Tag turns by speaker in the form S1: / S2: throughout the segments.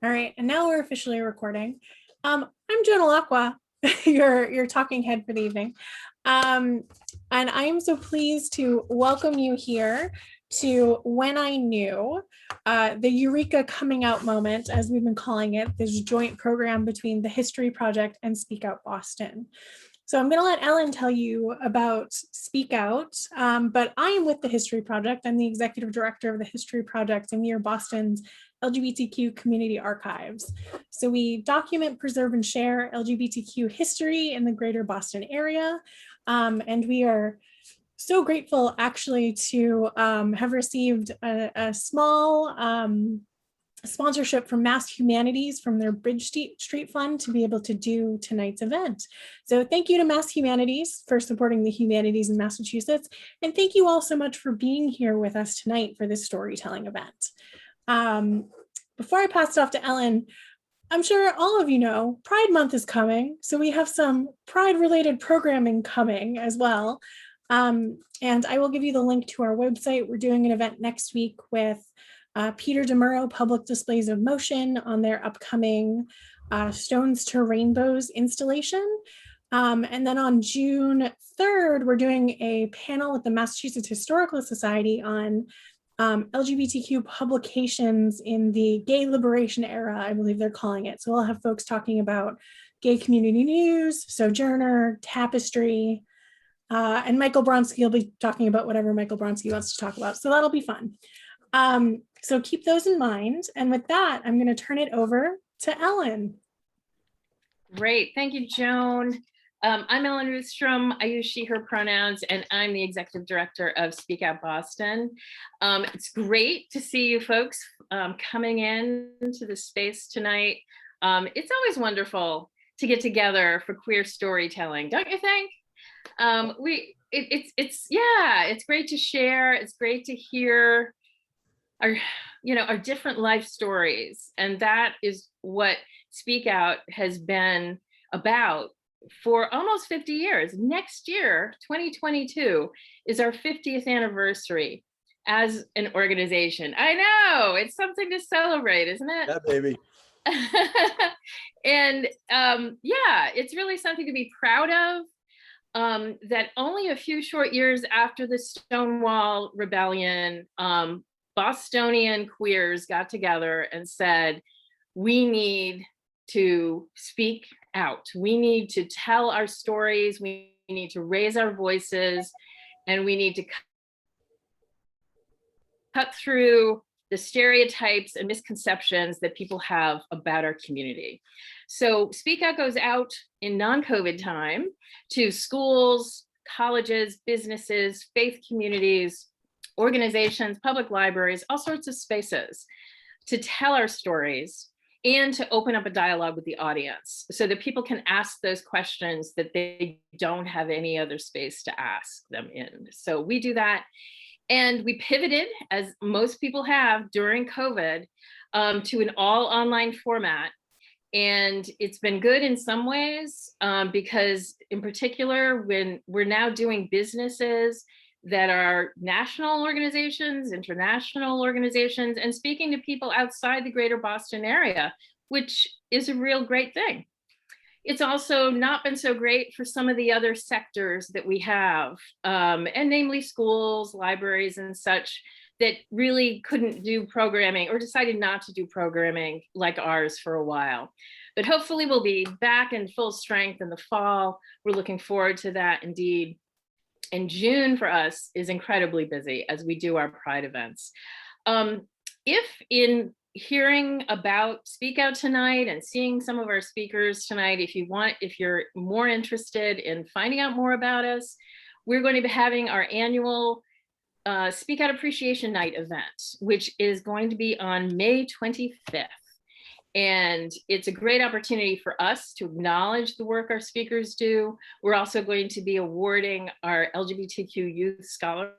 S1: All right, and now we're officially recording. I'm Jonah Lacqua, your talking head for the evening. And I'm so pleased to welcome you here to When I Knew, the Eureka coming out moment, as we've been calling it, this joint program between the History Project and SpeakOUT Boston. So I'm going to let Ellen tell you about SpeakOUT, but I am with the History Project. I'm the executive director of the History Project and near Boston's LGBTQ community archives. So we document, preserve, and share LGBTQ history in the greater Boston area. And we are so grateful actually to have received a small sponsorship from Mass Humanities from their Bridge Street Fund to be able to do tonight's event. So thank you to Mass Humanities for supporting the humanities in Massachusetts. And thank you all so much for being here with us tonight for this storytelling event. Before I pass it off to Ellen, I'm sure all of you know Pride Month is coming. So we have some Pride related programming coming as well. And I will give you the link to our website. We're doing an event next week with Peter DeMuro Public Displays of Motion on their upcoming Stones to Rainbows installation. And then on June 3rd, we're doing a panel with the Massachusetts Historical Society on LGBTQ publications in the gay liberation era, I believe they're calling it. So we'll have folks talking about gay community news, Sojourner, Tapestry, and Michael Bronski will be talking about whatever Michael Bronski wants to talk about. So that'll be fun. So keep those in mind. And with that, I'm going to turn it over to Ellen.
S2: Great. Thank you, Joan. I'm Ellen Rustrom. I use she, her pronouns, and I'm the executive director of SpeakOUT Boston. It's great to see you folks coming into the space tonight. It's always wonderful to get together for queer storytelling, don't you think? It's great to share. It's great to hear our different life stories. And that is what SpeakOUT has been about for almost 50 years. Next year, 2022, is our 50th anniversary as an organization. I know, it's something to celebrate, isn't it?
S3: Yeah, baby.
S2: And it's really something to be proud of. That only a few short years after the Stonewall Rebellion, Bostonian queers got together and said, we need to speak out. We need to tell our stories. We need to raise our voices, and we need to cut through the stereotypes and misconceptions that people have about our community. So SpeakOUT goes out in non-COVID time to schools, colleges, businesses, faith communities, organizations, public libraries, all sorts of spaces to tell our stories and to open up a dialogue with the audience so that people can ask those questions that they don't have any other space to ask them in. So we do that. And we pivoted, as most people have during COVID, to an all online format. And it's been good in some ways because in particular, when we're now doing businesses that are national organizations, international organizations, and speaking to people outside the greater Boston area, which is a real great thing. It's also not been so great for some of the other sectors that we have, and namely schools, libraries, and such, that really couldn't do programming or decided not to do programming like ours for a while. But hopefully we'll be back in full strength in the fall. We're looking forward to that indeed. And June for us is incredibly busy as we do our Pride events. If in hearing about SpeakOUT tonight and seeing some of our speakers tonight, if you're more interested in finding out more about us, we're going to be having our annual SpeakOUT Appreciation Night event, which is going to be on May 25th. And it's a great opportunity for us to acknowledge the work our speakers do. We're also going to be awarding our LGBTQ youth scholarships.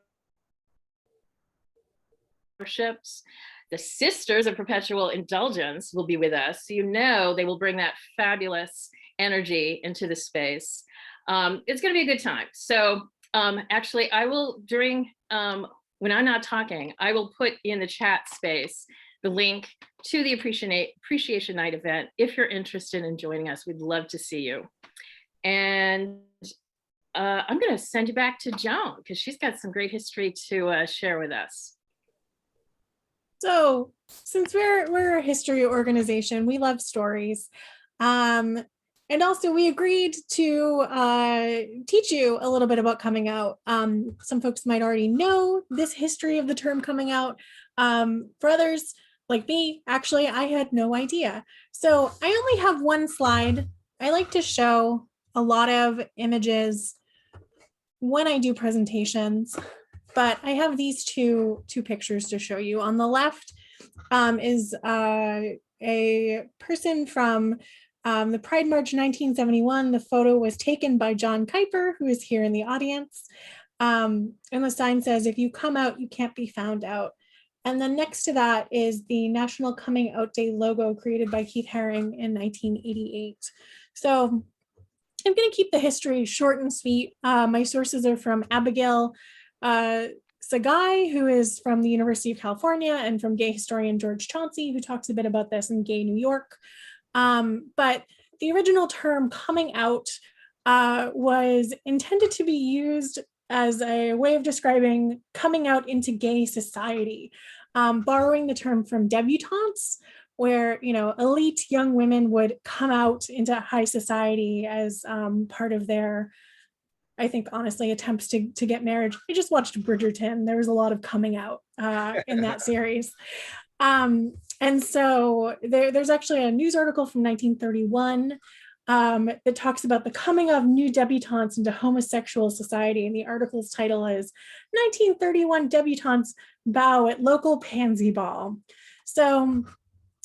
S2: The Sisters of Perpetual Indulgence will be with us. So they will bring that fabulous energy into the space. It's going to be a good time. So actually, I will, when I'm not talking, I will put in the chat space the link to the Appreciation Night event. If you're interested in joining us, we'd love to see you. And I'm going to send you back to Joan because she's got some great history to share with us.
S1: So since we're a history organization, we love stories. And also we agreed to teach you a little bit about coming out. Some folks might already know this history of the term coming out. For others like me, actually, I had no idea. So I only have one slide. I like to show a lot of images when I do presentations, but I have these two pictures to show you. On the left is a person from the Pride March 1971. The photo was taken by John Kuiper, who is here in the audience. And the sign says, "If you come out, you can't be found out." And then next to that is the National Coming Out Day logo created by Keith Haring in 1988. So I'm going to keep the history short and sweet. My sources are from Abigail Sagai, who is from the University of California, and from gay historian George Chauncey, who talks a bit about this in Gay New York. But the original term coming out was intended to be used as a way of describing coming out into gay society, borrowing the term from debutantes, where, you know, elite young women would come out into high society as part of their, I think, honestly, attempts to get marriage. I just watched Bridgerton. There was a lot of coming out in that series. And so there's actually a news article from 1931 that talks about the coming of new debutantes into homosexual society. And the article's title is 1931 Debutantes Bow at Local Pansy Ball. So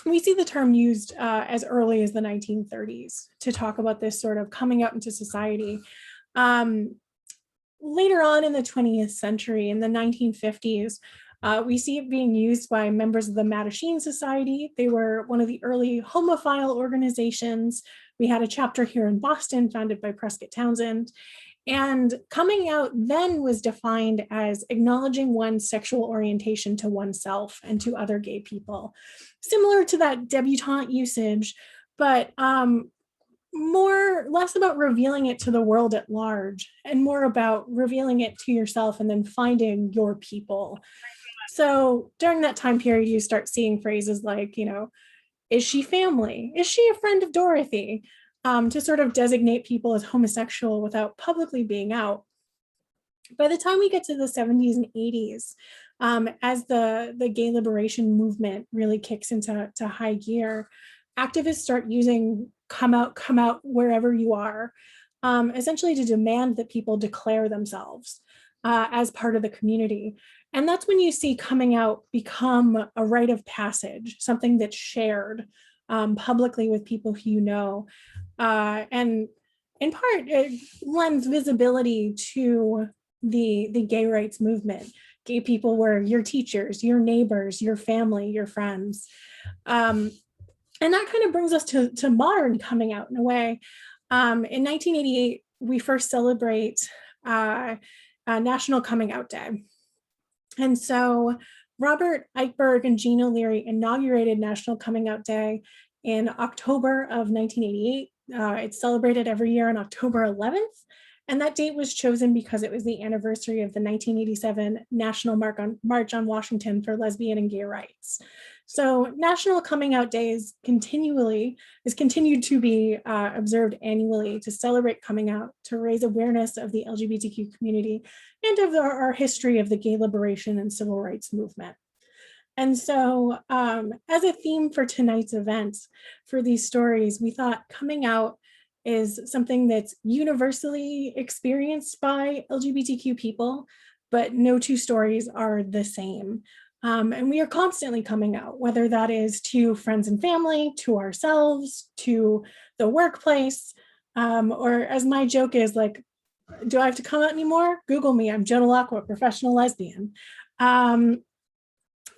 S1: we see the term used as early as the 1930s to talk about this sort of coming out into society. Later on in the 20th century, in the 1950s, we see it being used by members of the Mattachine Society. They were one of the early homophile organizations. We had a chapter here in Boston founded by Prescott Townsend. And coming out then was defined as acknowledging one's sexual orientation to oneself and to other gay people. Similar to that debutante usage, but less about revealing it to the world at large and more about revealing it to yourself and then finding your people. So during that time period, you start seeing phrases like, you know, is she family? Is she a friend of Dorothy? To sort of designate people as homosexual without publicly being out. By the time we get to the 70s and 80s, as the gay liberation movement really kicks into high gear, activists start using come out wherever you are, essentially to demand that people declare themselves as part of the community. And that's when you see coming out become a rite of passage, something that's shared publicly with people who you know. And in part, it lends visibility to the gay rights movement. Gay people were your teachers, your neighbors, your family, your friends. And that kind of brings us to modern coming out in a way. In 1988, we first celebrate National Coming Out Day. And so Robert Eichberg and Jean O'Leary inaugurated National Coming Out Day in October of 1988. It's celebrated every year on October 11th. And that date was chosen because it was the anniversary of the 1987 National March on Washington for lesbian and gay rights. So National Coming Out Day is continued to be observed annually to celebrate coming out, to raise awareness of the LGBTQ community and of our history of the gay liberation and civil rights movement. And so as a theme for tonight's event, for these stories, we thought coming out is something that's universally experienced by LGBTQ people, but no two stories are the same. And we are constantly coming out, whether that is to friends and family, to ourselves, to the workplace, or as my joke is, like, do I have to come out anymore? Google me, I'm Jonah Lacqua, professional lesbian.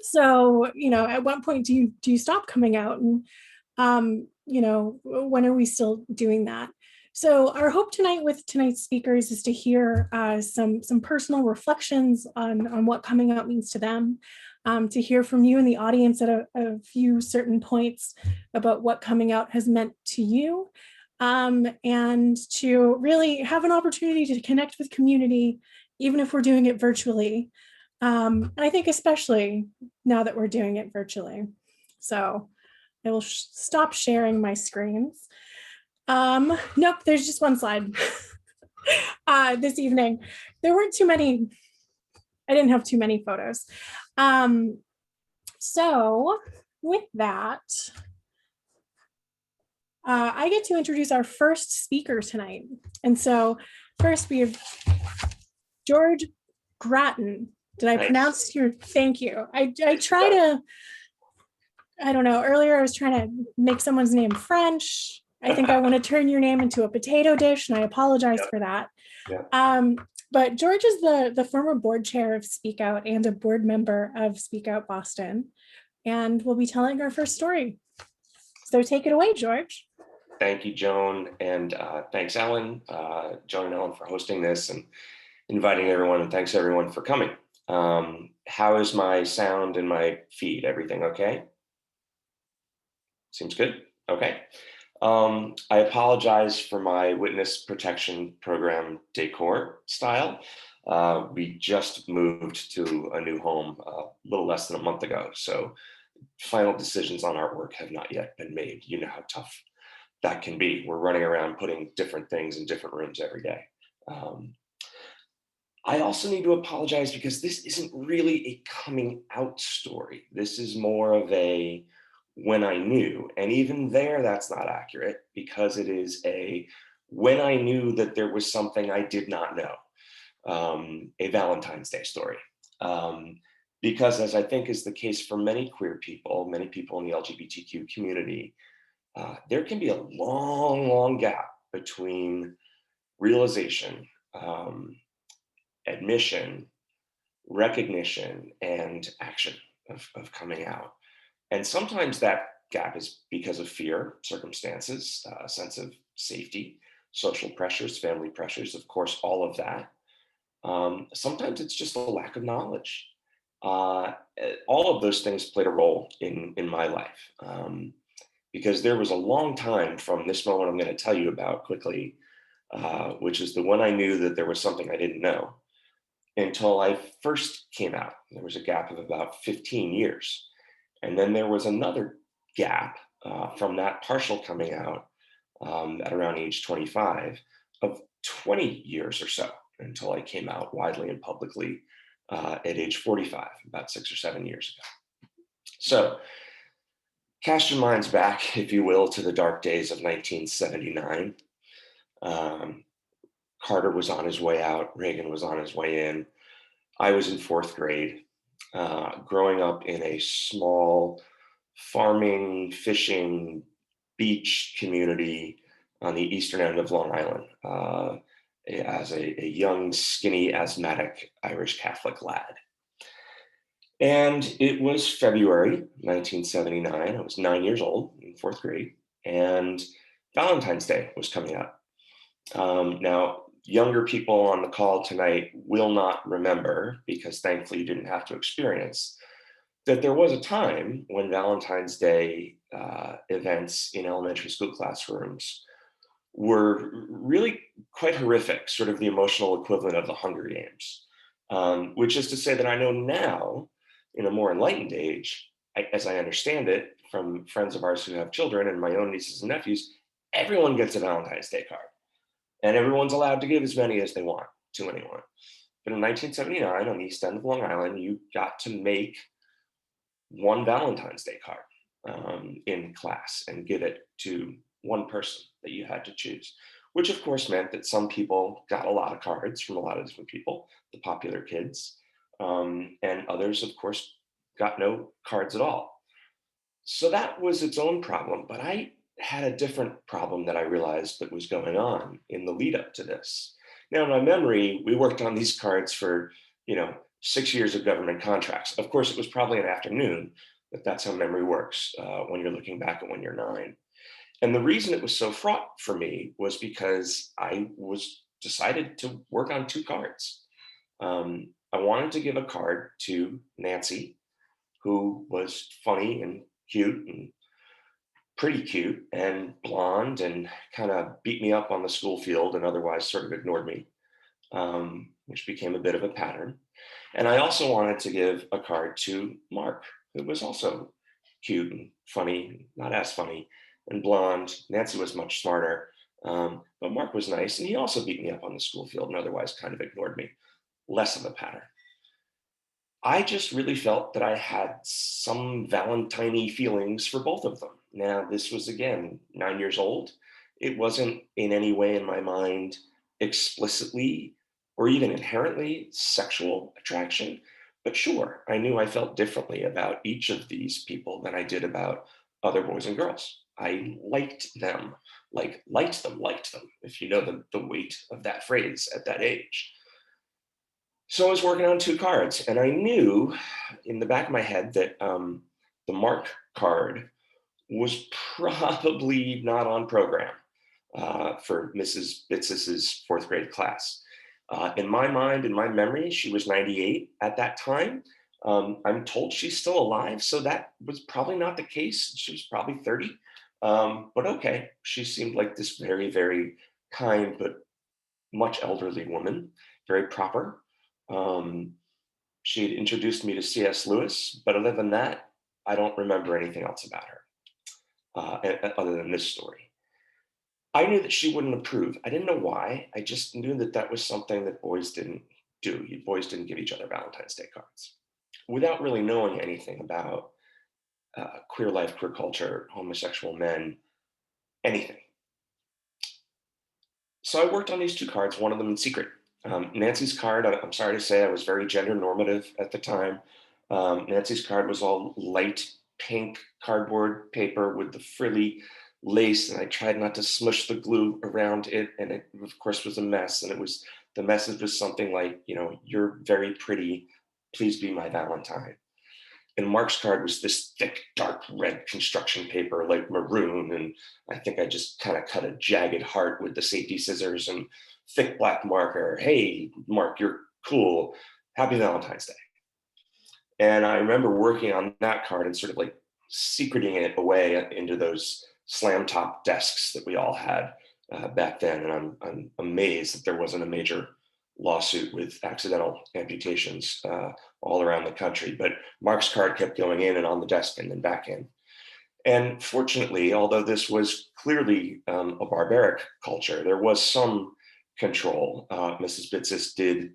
S1: So, you know, at what point do you stop coming out? And, you know, when are we still doing that? So our hope tonight with tonight's speakers is to hear some personal reflections on what coming out means to them, to hear from you in the audience at a few certain points about what coming out has meant to you, and to really have an opportunity to connect with community, even if we're doing it virtually. And I think especially now that we're doing it virtually. So I will stop sharing my screens. Nope, there's just one slide. This evening. There weren't too many, I didn't have too many photos. So with that, I get to introduce our first speaker tonight. And so first we have George Gratton. Did I pronounce your, thank you. I try to, I don't know, earlier I was trying to make someone's name French. I think I want to turn your name into a potato dish, and I apologize for that. But George is the former board chair of SpeakOUT and a board member of SpeakOUT Boston, and we'll be telling our first story. So take it away, George.
S3: Thank you, Joan, and thanks, Ellen, Joan and Ellen, for hosting this and inviting everyone, and thanks everyone for coming. How is my sound and my feed? Everything okay? Seems good. Okay. I apologize for my witness protection program decor style. We just moved to a new home a little less than a month ago, so final decisions on artwork have not yet been made. You know how tough that can be. We're running around putting different things in different rooms every day. I also need to apologize because this isn't really a coming out story. This is more of a when I knew, and even there, that's not accurate because it is a when I knew that there was something I did not know, a Valentine's Day story. Because as I think is the case for many queer people, many people in the LGBTQ community, there can be a long, long gap between realization, admission, recognition, and action of coming out. And sometimes that gap is because of fear, circumstances, a sense of safety, social pressures, family pressures, of course, all of that. Sometimes it's just a lack of knowledge. All of those things played a role in my life, because there was a long time from this moment I'm going to tell you about quickly, which is the when I knew that there was something I didn't know, until I first came out. There was a gap of about 15 years. And then there was another gap from that partial coming out at around age 25 of 20 years or so until I came out widely and publicly at age 45, about 6 or 7 years ago. So cast your minds back, if you will, to the dark days of 1979. Carter was on his way out. Reagan was on his way in. I was in 4th grade. Growing up in a small farming, fishing, beach community on the eastern end of Long Island, as a young, skinny, asthmatic Irish Catholic lad. And it was February 1979. I was 9 years old in 4th grade, and Valentine's Day was coming up. Now, younger people on the call tonight will not remember, because thankfully you didn't have to experience, that there was a time when Valentine's Day events in elementary school classrooms were really quite horrific, sort of the emotional equivalent of the Hunger Games, which is to say that I know now, in a more enlightened age, as I understand it from friends of ours who have children and my own nieces and nephews, everyone gets a Valentine's Day card. And everyone's allowed to give as many as they want to anyone. But in 1979, on the east end of Long Island, you got to make one Valentine's Day card in class and give it to one person that you had to choose, which of course meant that some people got a lot of cards from a lot of different people, the popular kids, and others, of course, got no cards at all. So that was its own problem, but I had a different problem that I realized that was going on in the lead up to this. Now, in my memory, we worked on these cards for, 6 years of government contracts. Of course, it was probably an afternoon, but that's how memory works when you're looking back at when you're 9. And the reason it was so fraught for me was because I was decided to work on 2 cards. I wanted to give a card to Nancy, who was funny and cute and pretty cute and blonde and kind of beat me up on the school field and otherwise sort of ignored me, which became a bit of a pattern. And I also wanted to give a card to Mark, who was also cute and funny, not as funny, and blonde. Nancy was much smarter, but Mark was nice, and he also beat me up on the school field and otherwise kind of ignored me. Less of a pattern. I just really felt that I had some Valentine-y feelings for both of them. Now, this was, again, 9 years old. It wasn't in any way in my mind explicitly or even inherently sexual attraction. But sure, I knew I felt differently about each of these people than I did about other boys and girls. I liked them, liked them, if you know the weight of that phrase at that age. So I was working on 2 cards, and I knew in the back of my head that the Mark card was probably not on program for Mrs. Bitsis's 4th grade class. In my mind, in my memory, she was 98 at that time. I'm told she's still alive, so that was probably not the case. She was probably 30. But okay, she seemed like this very, very kind but much elderly woman, very proper. She had introduced me to C.S. Lewis, but other than that, I don't remember anything else about her, other than this story. I knew that she wouldn't approve. I didn't know why. I just knew that that was something that boys didn't do. Boys didn't give each other Valentine's Day cards. Without really knowing anything about queer life, queer culture, homosexual men, anything. So I worked on these 2 cards, one of them in secret. Nancy's card, I'm sorry to say, I was very gender normative at the time. Nancy's card was all light pink cardboard paper with the frilly lace, and I tried not to smush the glue around it, and it, of course, was a mess. And the message was something like, "You're very pretty, please be my Valentine." And Mark's card was this thick, dark red construction paper, like maroon. And I think I just kind of cut a jagged heart with the safety scissors and thick black marker. "Hey, Mark, you're cool. Happy Valentine's Day." And I remember working on that card and sort of like secreting it away into those slam top desks that we all had back then. And I'm amazed that there wasn't a major lawsuit with accidental amputations all around the country. But Mark's card kept going in and on the desk and then back in. And fortunately, although this was clearly a barbaric culture, there was some control. Mrs. Bitsis did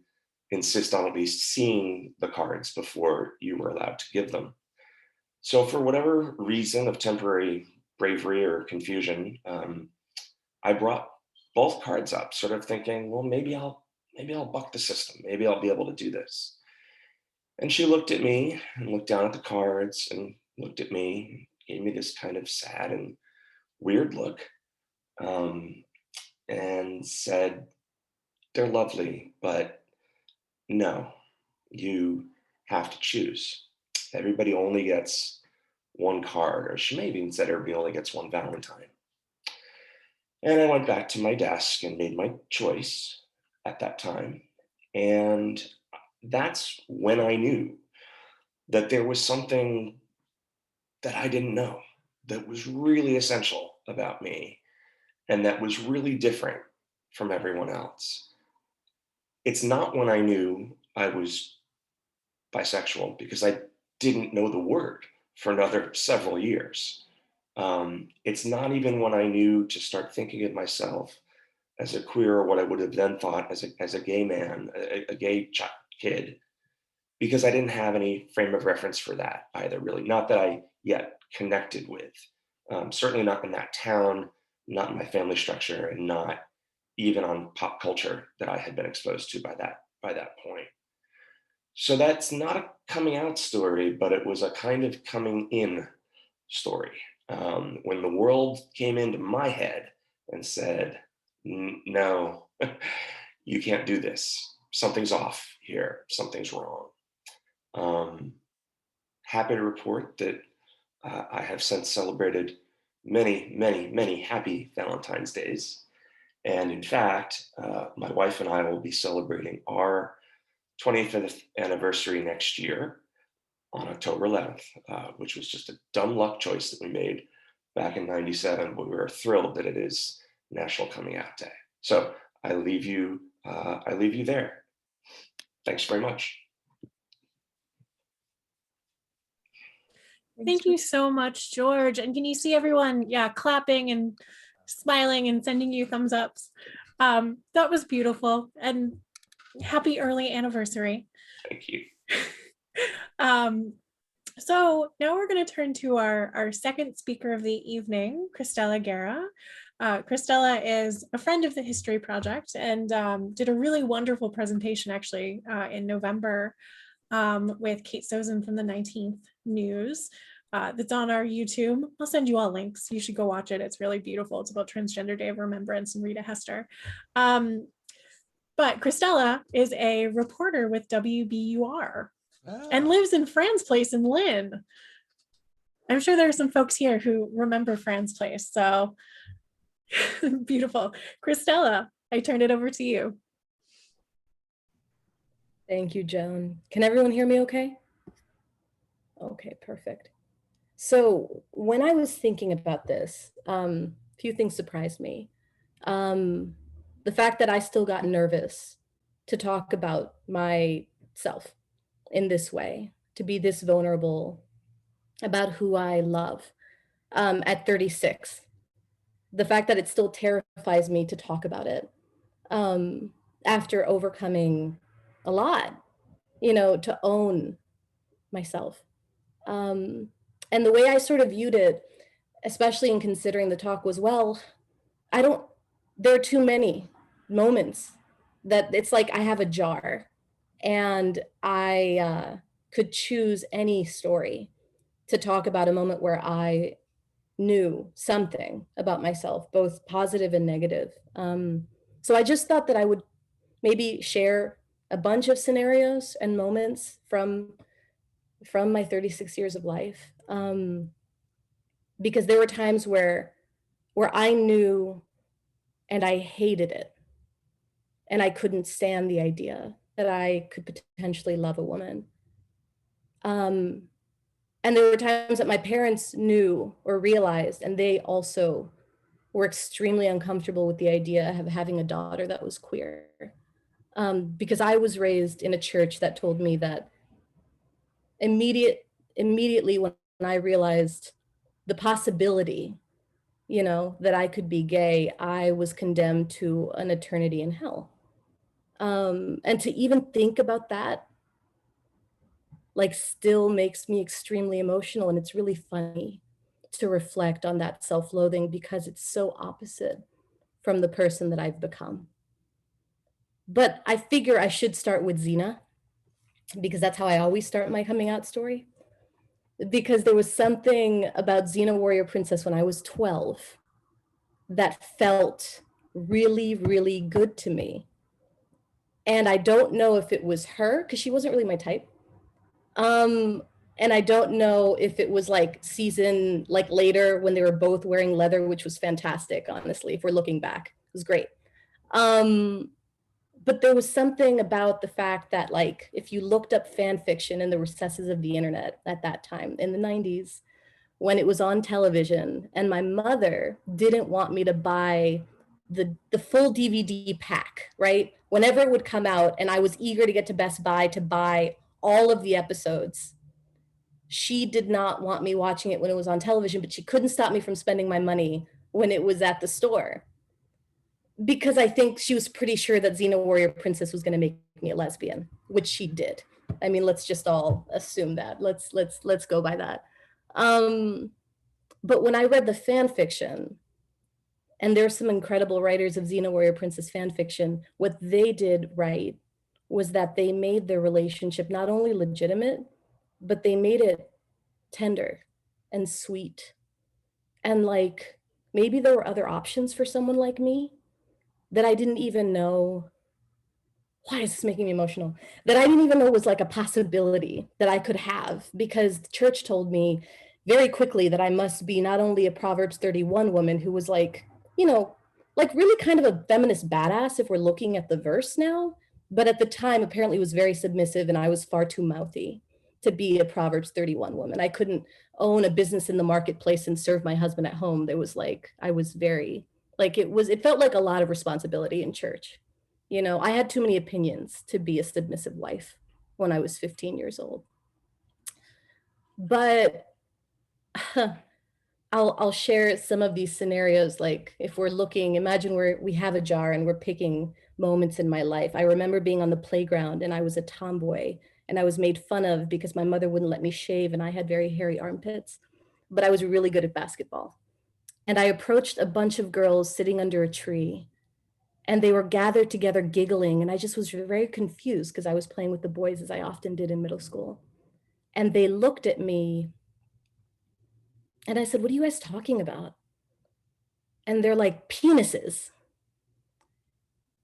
S3: insist on at least seeing the cards before you were allowed to give them. So for whatever reason of temporary bravery or confusion, I brought both cards up, sort of thinking, well, maybe I'll buck the system. Maybe I'll be able to do this. And she looked at me and looked down at the cards and looked at me, gave me this kind of sad and weird look, and said, "They're lovely, but no, you have to choose. Everybody only gets one card," or she may have even said everybody only gets one Valentine. And I went back to my desk and made my choice at that time. And that's when I knew that there was something that I didn't know that was really essential about me and that was really different from everyone else. It's not when I knew I was bisexual, because I didn't know the word for another several years. It's not even when I knew to start thinking of myself as a queer, or what I would have then thought as a gay man, a gay kid, because I didn't have any frame of reference for that either, really. Not that I yet connected with. Certainly not in that town, not in my family structure, and not even on pop culture that I had been exposed to by that point. So that's not a coming out story, but it was a kind of coming in story. When the world came into my head and said, "No, you can't do this. Something's off here. Something's wrong." Happy to report that I have since celebrated many, many, many happy Valentine's Days. And in fact, my wife and I will be celebrating our 25th anniversary next year on October 11th, which was just a dumb luck choice that we made back in '97, but we are thrilled that it is National Coming Out Day. So I leave you there. Thanks very much.
S1: Thank you so much, George. And can you see everyone, clapping and smiling and sending you thumbs ups? That was beautiful, and happy early anniversary.
S3: Thank you.
S1: So now we're going to turn to our second speaker of the evening, Cristela Guerra. Cristela is a friend of the History Project and did a really wonderful presentation actually in November with Kate Sozin from the 19th News. That's on our YouTube. I'll send you all links. You should go watch it. It's really beautiful. It's about Transgender Day of Remembrance and Rita Hester. But Cristela is a reporter with WBUR and lives in Fran's Place in Lynn. I'm sure there are some folks here who remember Fran's Place, so beautiful. Cristela, I turn it over to you.
S4: Thank you, Joan. Can everyone hear me okay? Okay, perfect. So when I was thinking about this, a few things surprised me. The fact that I still got nervous to talk about myself in this way, to be this vulnerable about who I love at 36. The fact that it still terrifies me to talk about it after overcoming a lot, to own myself. And the way I sort of viewed it, especially in considering the talk, was, well, there are too many moments that it's like I have a jar and I could choose any story to talk about a moment where I knew something about myself, both positive and negative. So I just thought that I would maybe share a bunch of scenarios and moments from my 36 years of life. Because there were times where I knew and I hated it. And I couldn't stand the idea that I could potentially love a woman. And there were times that my parents knew or realized, and they also were extremely uncomfortable with the idea of having a daughter that was queer. Because I was raised in a church that told me that immediately when I realized the possibility, that I could be gay, I was condemned to an eternity in hell. And to even think about that, still makes me extremely emotional. And it's really funny to reflect on that self-loathing because it's so opposite from the person that I've become. But I figure I should start with Xena, because that's how I always start my coming out story. Because there was something about Xena Warrior Princess when I was 12 that felt really, really good to me. And I don't know if it was her, because she wasn't really my type. And I don't know if it was season later when they were both wearing leather, which was fantastic, honestly, if we're looking back. It was great. But there was something about the fact that if you looked up fan fiction in the recesses of the internet at that time in the 90s, when it was on television, and my mother didn't want me to buy the full DVD pack, right? Whenever it would come out, and I was eager to get to Best Buy to buy all of the episodes, she did not want me watching it when it was on television, but she couldn't stop me from spending my money when it was at the store. Because I think she was pretty sure that Xena Warrior Princess was going to make me a lesbian, which she did. I mean, let's just all assume that. Let's go by that. But when I read the fan fiction, and there's some incredible writers of Xena Warrior Princess fan fiction, what they did right was that they made their relationship not only legitimate, but they made it tender and sweet. And maybe there were other options for someone like me that I didn't even know. Why is this making me emotional? That I didn't even know was a possibility that I could have, because the church told me very quickly that I must be not only a Proverbs 31 woman who was really kind of a feminist badass if we're looking at the verse now, but at the time apparently was very submissive and I was far too mouthy to be a Proverbs 31 woman. I couldn't own a business in the marketplace and serve my husband at home. There was like, I was very, like, it felt like a lot of responsibility in church. You know, I had too many opinions to be a submissive wife when I was 15 years old. But I'll share some of these scenarios. Like if we're looking, imagine we have a jar and we're picking moments in my life. I remember being on the playground and I was a tomboy and I was made fun of because my mother wouldn't let me shave and I had very hairy armpits, but I was really good at basketball. And I approached a bunch of girls sitting under a tree and they were gathered together giggling. And I just was very confused because I was playing with the boys as I often did in middle school. And they looked at me and I said, "What are you guys talking about?" And they're like, "Penises."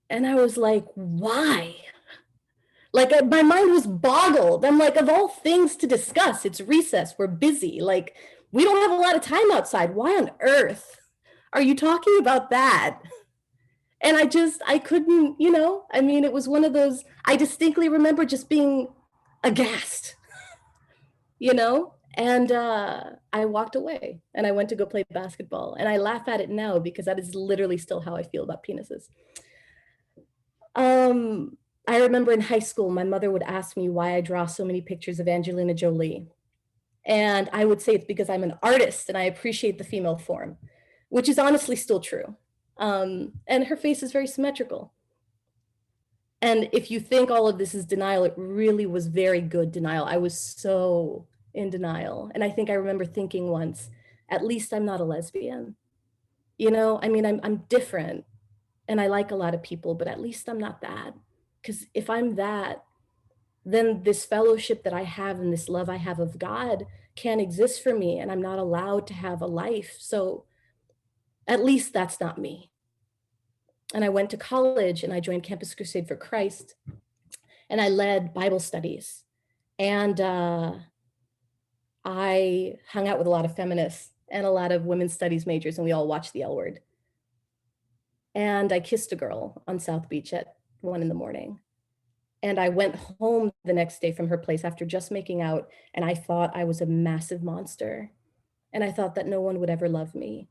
S4: And I was like, why? Like my mind was boggled. I'm like, of all things to discuss, it's recess, we're busy. Like we don't have a lot of time outside. Why on earth are you talking about that? And I couldn't, you know, I mean, it was one of those, I distinctly remember just being aghast, you know? And I walked away and I went to go play basketball. And I laugh at it now because that is literally still how I feel about penises. I remember in high school, my mother would ask me why I draw so many pictures of Angelina Jolie. And I would say it's because I'm an artist and I appreciate the female form, which is honestly still true. And her face is very symmetrical. And if you think all of this is denial, it really was very good denial. I was so in denial. And I think I remember thinking once, at least I'm not a lesbian. You know, I mean, I'm different and I like a lot of people, but at least I'm not that. Because if I'm that, then this fellowship that I have and this love I have of God can't exist for me and I'm not allowed to have a life. So at least that's not me. And I went to college and I joined Campus Crusade for Christ and I led Bible studies. And I hung out with a lot of feminists and a lot of women's studies majors and we all watched the L Word. And I kissed a girl on South Beach at 1 a.m. And I went home the next day from her place after just making out, and I thought I was a massive monster. And I thought that no one would ever love me.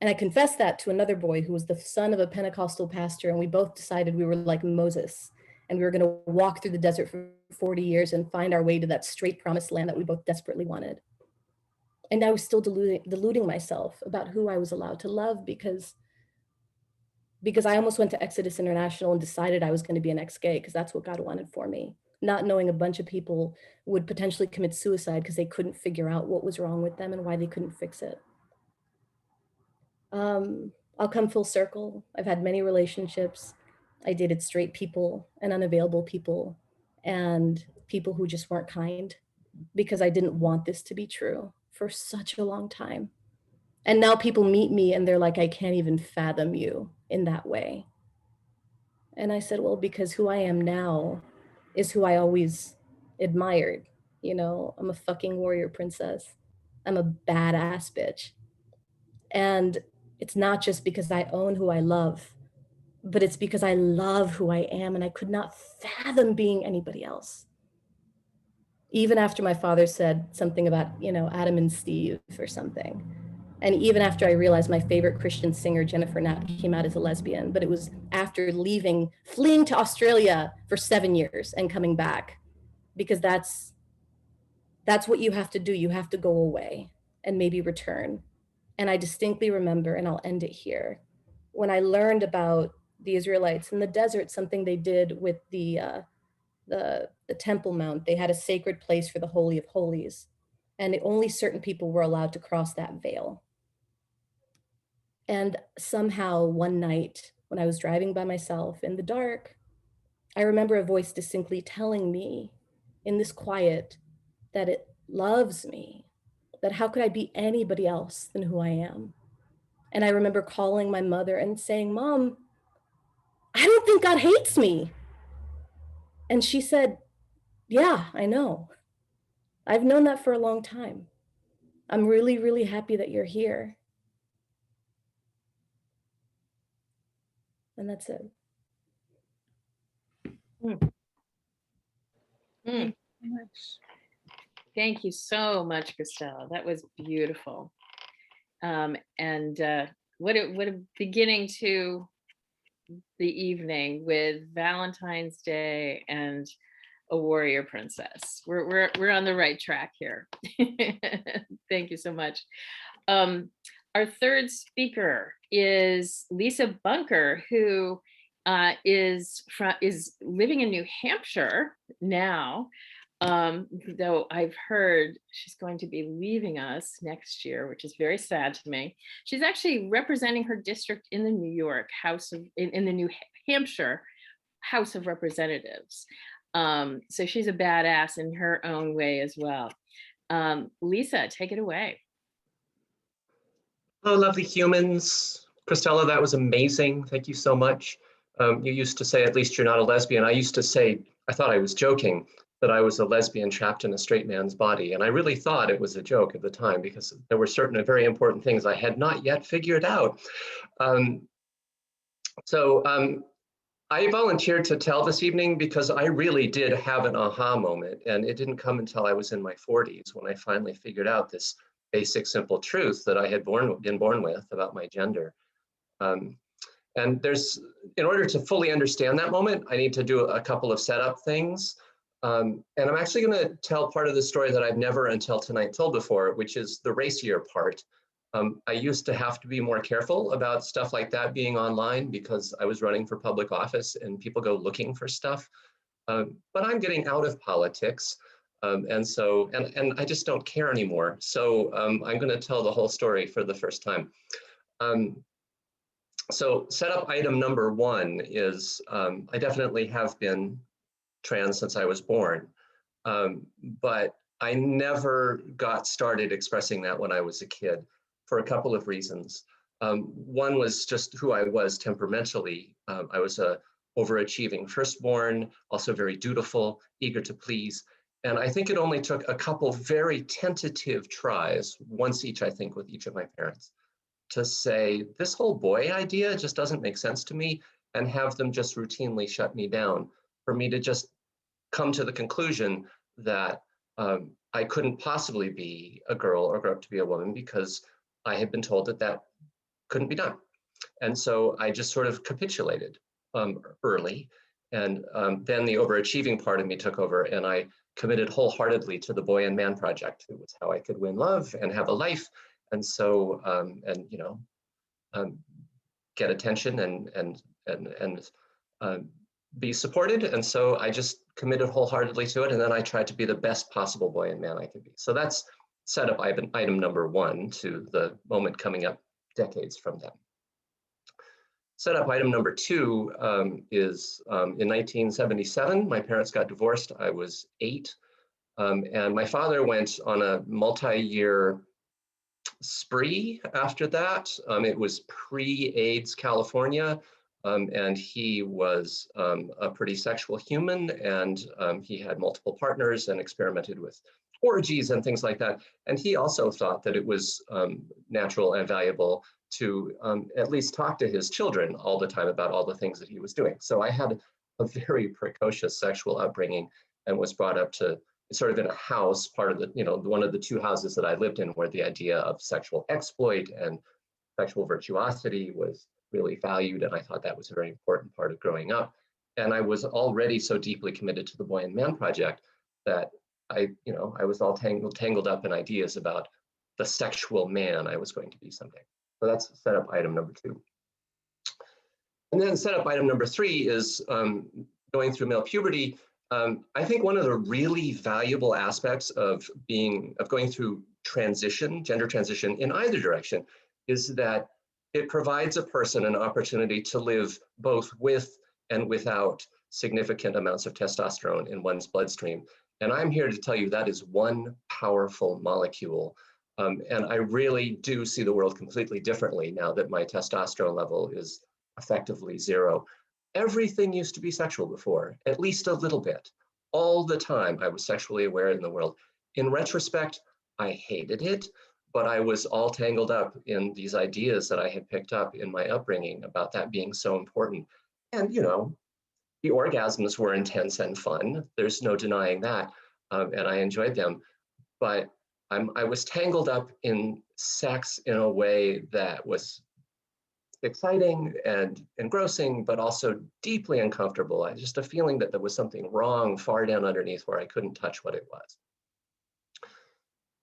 S4: And I confessed that to another boy who was the son of a Pentecostal pastor, and we both decided we were like Moses, and we were gonna walk through the desert for 40 years and find our way to that straight promised land that we both desperately wanted. And I was still deluding myself about who I was allowed to love because I almost went to Exodus International and decided I was going to be an ex-gay because that's what God wanted for me, not knowing a bunch of people would potentially commit suicide because they couldn't figure out what was wrong with them and why they couldn't fix it. I'll come full circle. I've had many relationships. I dated straight people and unavailable people and people who just weren't kind because I didn't want this to be true for such a long time. And now people meet me and they're like, I can't even fathom you in that way. And I said, well, because who I am now is who I always admired. You know, I'm a fucking warrior princess. I'm a badass bitch. And it's not just because I own who I love, but it's because I love who I am and I could not fathom being anybody else. Even after my father said something about, you know, Adam and Steve or something. And even after I realized my favorite Christian singer, Jennifer Knapp, came out as a lesbian, but it was after fleeing to Australia for 7 years and coming back, because that's what you have to do. You have to go away and maybe return. And I distinctly remember, and I'll end it here, when I learned about the Israelites in the desert, something they did with the Temple Mount. They had a sacred place for the Holy of Holies, and only certain people were allowed to cross that veil. And somehow one night when I was driving by myself in the dark, I remember a voice distinctly telling me in this quiet that it loves me, that how could I be anybody else than who I am? And I remember calling my mother and saying, Mom, I don't think God hates me. And she said, yeah, I know. I've known that for a long time. I'm really, really happy that you're here. And that's it.
S1: Thank
S2: much. Thank you so much, Christella. That was beautiful. And what a beginning to the evening with Valentine's Day and a warrior princess. We're on the right track here. Thank you so much. Our third speaker is Lisa Bunker, who is living in New Hampshire now. Though I've heard she's going to be leaving us next year, which is very sad to me. She's actually representing her district in the New York House of, in the New Hampshire House of Representatives. So she's a badass in her own way as well. Lisa, take it away.
S5: Hello, lovely humans. Christella, that was amazing. Thank you so much. You used to say, at least you're not a lesbian. I used to say, I thought I was joking, that I was a lesbian trapped in a straight man's body. And I really thought it was a joke at the time because there were certain very important things I had not yet figured out. I volunteered to tell this evening because I really did have an aha moment, and it didn't come until I was in my 40s when I finally figured out this basic, simple truth that I had been born with about my gender. And in order to fully understand that moment, I need to do a couple of setup things. And I'm actually going to tell part of the story that I've never until tonight told before, which is the racier part. I used to have to be more careful about stuff like that being online because I was running for public office and people go looking for stuff. But I'm getting out of politics. And I just don't care anymore. So I'm going to tell the whole story for the first time. So setup item number one is I definitely have been trans since I was born, but I never got started expressing that when I was a kid for a couple of reasons. One was just who I was temperamentally. I was a overachieving firstborn, also very dutiful, eager to please. And I think it only took a couple very tentative tries, once each, I think, with each of my parents, to say, this whole boy idea just doesn't make sense to me, and have them just routinely shut me down, for me to just come to the conclusion that I couldn't possibly be a girl or grow up to be a woman because I had been told that that couldn't be done. And so I just sort of capitulated early. And then the overachieving part of me took over, and I committed wholeheartedly to the boy and man project. It was how I could win love and have a life. And so, get attention and be supported. And so I just committed wholeheartedly to it. And then I tried to be the best possible boy and man I could be. So that's setup item number one to the moment coming up decades from then. Setup item number two is in 1977, my parents got divorced. I was 8. And my father went on a multi-year spree after that. It was pre-AIDS California. And he was a pretty sexual human, and he had multiple partners and experimented with orgies and things like that. And he also thought that it was natural and valuable to at least talk to his children all the time about all the things that he was doing. So I had a very precocious sexual upbringing and was brought up to sort of in a house, part of the, one of the 2 houses that I lived in where the idea of sexual exploit and sexual virtuosity was really valued. And I thought that was a very important part of growing up. And I was already so deeply committed to the Boy and Man Project that I was all tangled up in ideas about the sexual man I was going to be someday. So that's setup item number 2. And then setup item number 3 is going through male puberty. I think one of the really valuable aspects of going through transition, gender transition in either direction, is that it provides a person an opportunity to live both with and without significant amounts of testosterone in one's bloodstream. And I'm here to tell you that is one powerful molecule. And I really do see the world completely differently now that my testosterone level is effectively 0. Everything used to be sexual before, at least a little bit. All the time I was sexually aware in the world. In retrospect, I hated it, but I was all tangled up in these ideas that I had picked up in my upbringing about that being so important. And, the orgasms were intense and fun. There's no denying that. and I enjoyed them. But I was tangled up in sex in a way that was exciting and engrossing, but also deeply uncomfortable. I just a feeling that there was something wrong far down underneath where I couldn't touch what it was.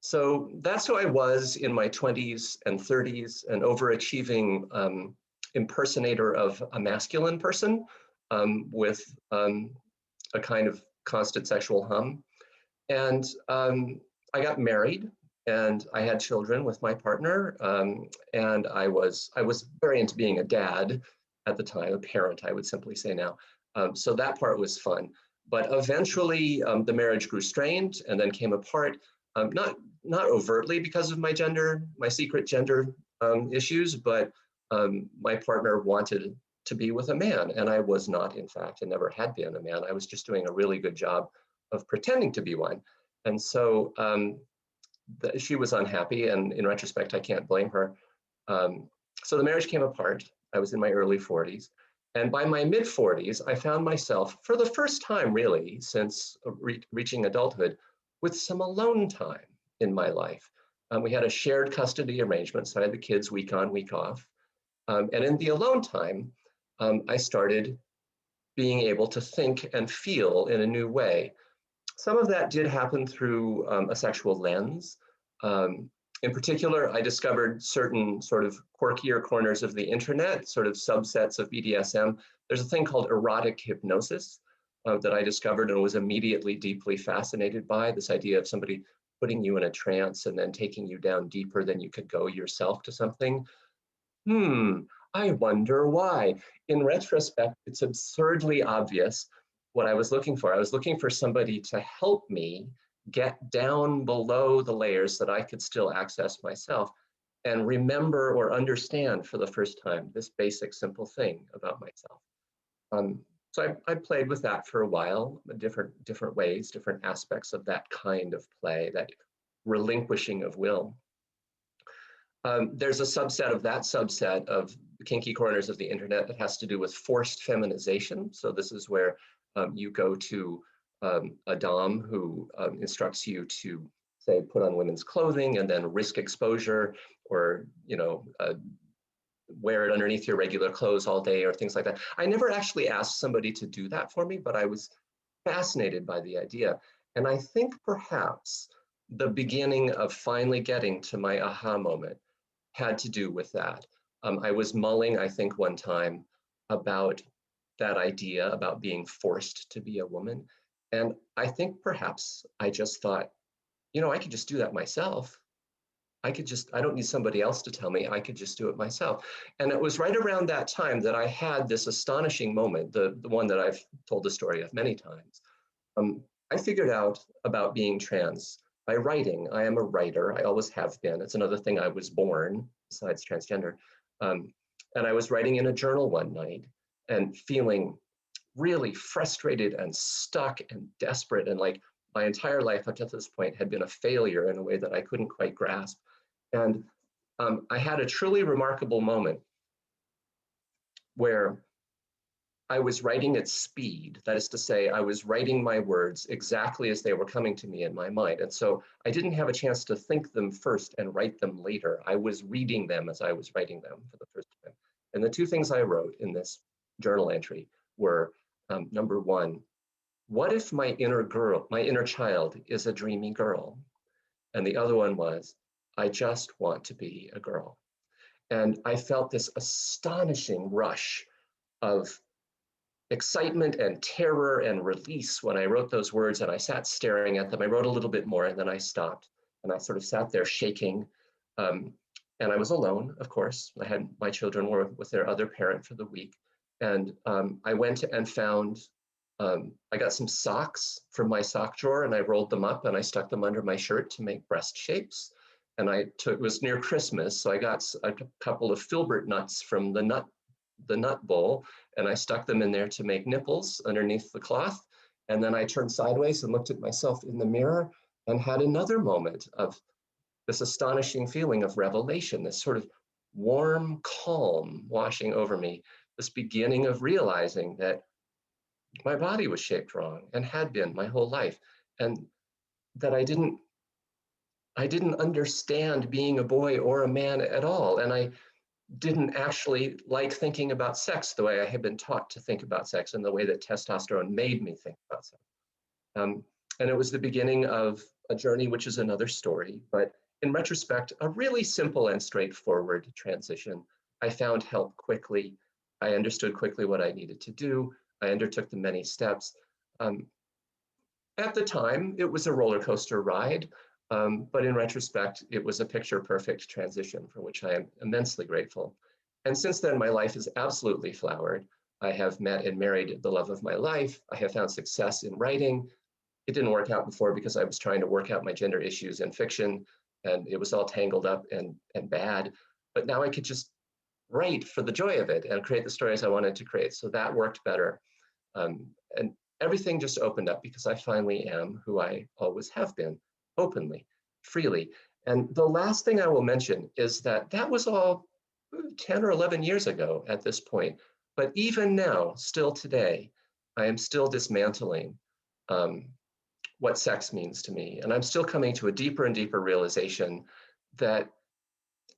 S5: So that's who I was in my 20s and 30s, an overachieving impersonator of a masculine person with a kind of constant sexual hum. And I got married and I had children with my partner. And I was very into being a dad at the time, a parent, I would simply say now. So that part was fun. But eventually the marriage grew strained and then came apart, not overtly because of my gender, my secret gender issues, but my partner wanted to be with a man, and I was not, in fact, and never had been a man. I was just doing a really good job of pretending to be one. And so she was unhappy, and in retrospect, I can't blame her. So the marriage came apart. I was in my early 40s. And by my mid 40s, I found myself, for the first time really, since reaching adulthood, with some alone time in my life. We had a shared custody arrangement, so I had the kids week on, week off. And in the alone time, I started being able to think and feel in a new way. Some of that did happen through a sexual lens. In particular, I discovered certain sort of quirkier corners of the internet, sort of subsets of BDSM. There's a thing called erotic hypnosis that I discovered and was immediately deeply fascinated by, this idea of somebody putting you in a trance and then taking you down deeper than you could go yourself to something. I wonder why. In retrospect, it's absurdly obvious what I was looking for. I was looking for somebody to help me get down below the layers that I could still access myself and remember or understand for the first time this basic, simple thing about myself. So I played with that for a while, different ways, different aspects of that kind of play, that relinquishing of will. There's a subset of that subset of the kinky corners of the internet that has to do with forced feminization. So this is where you go to a dom who instructs you to, say, put on women's clothing and then risk exposure, or wear it underneath your regular clothes all day, or things like that. I never actually asked somebody to do that for me, but I was fascinated by the idea. And I think perhaps the beginning of finally getting to my aha moment had to do with that. I was mulling, I think, one time about that idea about being forced to be a woman. And I think perhaps I just thought, I could just do that myself. I don't need somebody else to tell me, I could just do it myself. And it was right around that time that I had this astonishing moment, the one that I've told the story of many times. I figured out about being trans by writing. I am a writer, I always have been. It's another thing I was born, besides transgender. And I was writing in a journal one night and feeling really frustrated and stuck and desperate, and like my entire life up to this point had been a failure in a way that I couldn't quite grasp. And I had a truly remarkable moment where I was writing at speed. That is to say, I was writing my words exactly as they were coming to me in my mind. And so I didn't have a chance to think them first and write them later. I was reading them as I was writing them for the first time. And the two things I wrote in this journal entry were, number one, what if my inner child is a dreamy girl? And the other one was, I just want to be a girl. And I felt this astonishing rush of excitement and terror and release when I wrote those words, and I sat staring at them. I wrote a little bit more and then I stopped, and I sort of sat there shaking. And I was alone, of course. My children were with their other parent for the week. And I went and found, I got some socks from my sock drawer, and I rolled them up and I stuck them under my shirt to make breast shapes. And it was near Christmas, so I got a couple of filbert nuts from the nut bowl, and I stuck them in there to make nipples underneath the cloth. And then I turned sideways and looked at myself in the mirror and had another moment of this astonishing feeling of revelation, this sort of warm calm washing over me, this beginning of realizing that my body was shaped wrong and had been my whole life. And that I didn't understand being a boy or a man at all. And I didn't actually like thinking about sex the way I had been taught to think about sex and the way that testosterone made me think about sex. And it was the beginning of a journey, which is another story, but in retrospect, a really simple and straightforward transition. I found help quickly. I understood quickly what I needed to do. I undertook the many steps. At the time, it was a roller coaster ride, but in retrospect, it was a picture perfect transition for which I am immensely grateful. And since then, my life is absolutely flowered. I have met and married the love of my life. I have found success in writing. It didn't work out before because I was trying to work out my gender issues in fiction, and it was all tangled up and bad. But now I could just write for the joy of it and create the stories I wanted to create. So that worked better. And everything just opened up because I finally am who I always have been, openly, freely. And the last thing I will mention is that that was all 10 or 11 years ago at this point. But even now, still today, I am still dismantling what sex means to me. And I'm still coming to a deeper and deeper realization that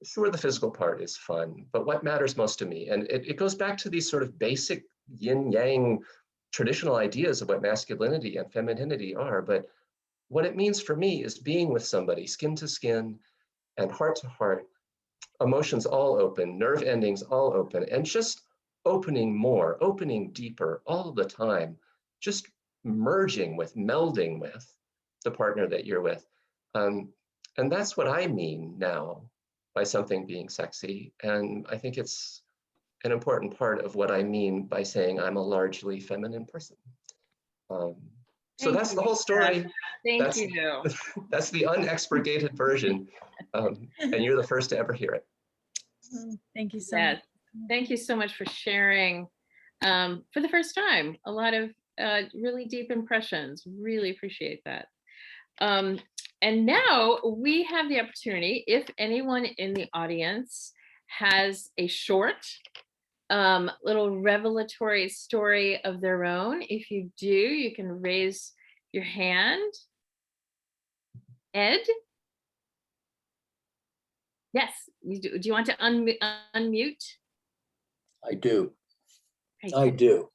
S5: sure, the physical part is fun, but what matters most to me, and it goes back to these sort of basic yin yang traditional ideas of what masculinity and femininity are, but what it means for me is being with somebody skin to skin and heart to heart, emotions all open, nerve endings all open, and just opening more, opening deeper all the time, just merging with, melding with the partner that you're with. And that's what I mean now by something being sexy. And I think it's an important part of what I mean by saying I'm a largely feminine person. So that's the whole story.
S2: Thank you.
S5: That's the unexpurgated version. And you're the first to ever hear it.
S1: Thank you so much.
S2: Thank you so much for sharing for the first time. A lot of really deep impressions. Really appreciate that. And now we have the opportunity, if anyone in the audience has a short little revelatory story of their own, if you do, you can raise your hand. Ed? Yes, you do. Do you want to unmute?
S6: I do.
S2: Okay.
S6: I do.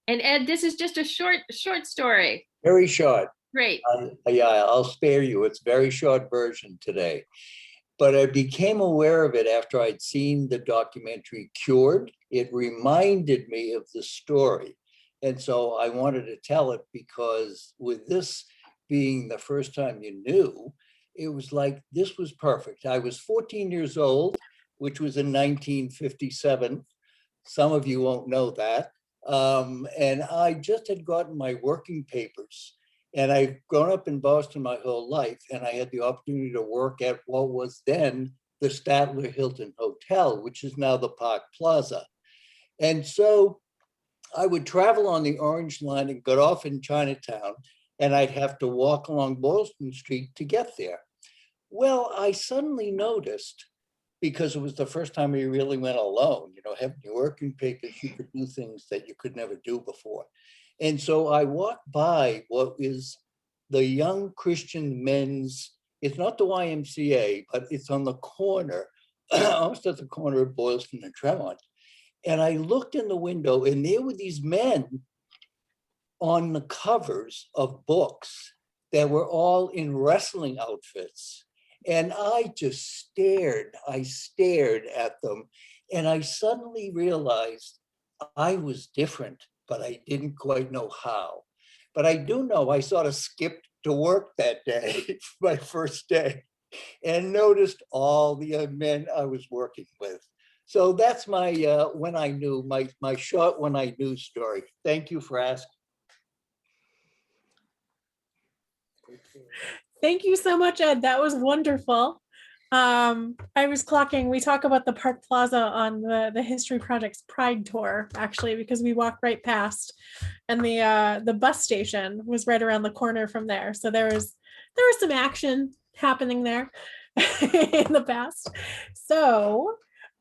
S2: And Ed, this is just a short story.
S6: Very short.
S2: Great.
S6: Yeah, I'll spare you. It's a very short version today. But I became aware of it after I'd seen the documentary Cured. It reminded me of the story. And so I wanted to tell it because with this being the first time you knew, it was like, this was perfect. I was 14 years old, which was in 1957. Some of you won't know that. And I just had gotten my working papers. And I've grown up in Boston my whole life, and I had the opportunity to work at what was then the Statler Hilton Hotel, which is now the Park Plaza. And so I would travel on the Orange Line and get off in Chinatown, and I'd have to walk along Boylston Street to get there. Well, I suddenly noticed, because it was the first time we really went alone, you know, having your working papers, you could do things that you could never do before. And so I walked by what is the Young Christian Men's, it's not the YMCA, but it's on the corner, almost at the corner of Boylston and Tremont. And I looked in the window, and there were these men on the covers of books that were all in wrestling outfits. And I just stared. I stared at them. And I suddenly realized I was different, but I didn't quite know how. But I do know I sort of skipped to work that day, my first day, and noticed all the young men I was working with. So that's my when I knew, my short when I knew story. Thank you for asking.
S1: Thank you so much, Ed. That was wonderful. I was clocking, we talk about the Park Plaza on the History Project's Pride Tour, actually, because we walked right past, and the bus station was right around the corner from there. So there was some action happening there in the past. So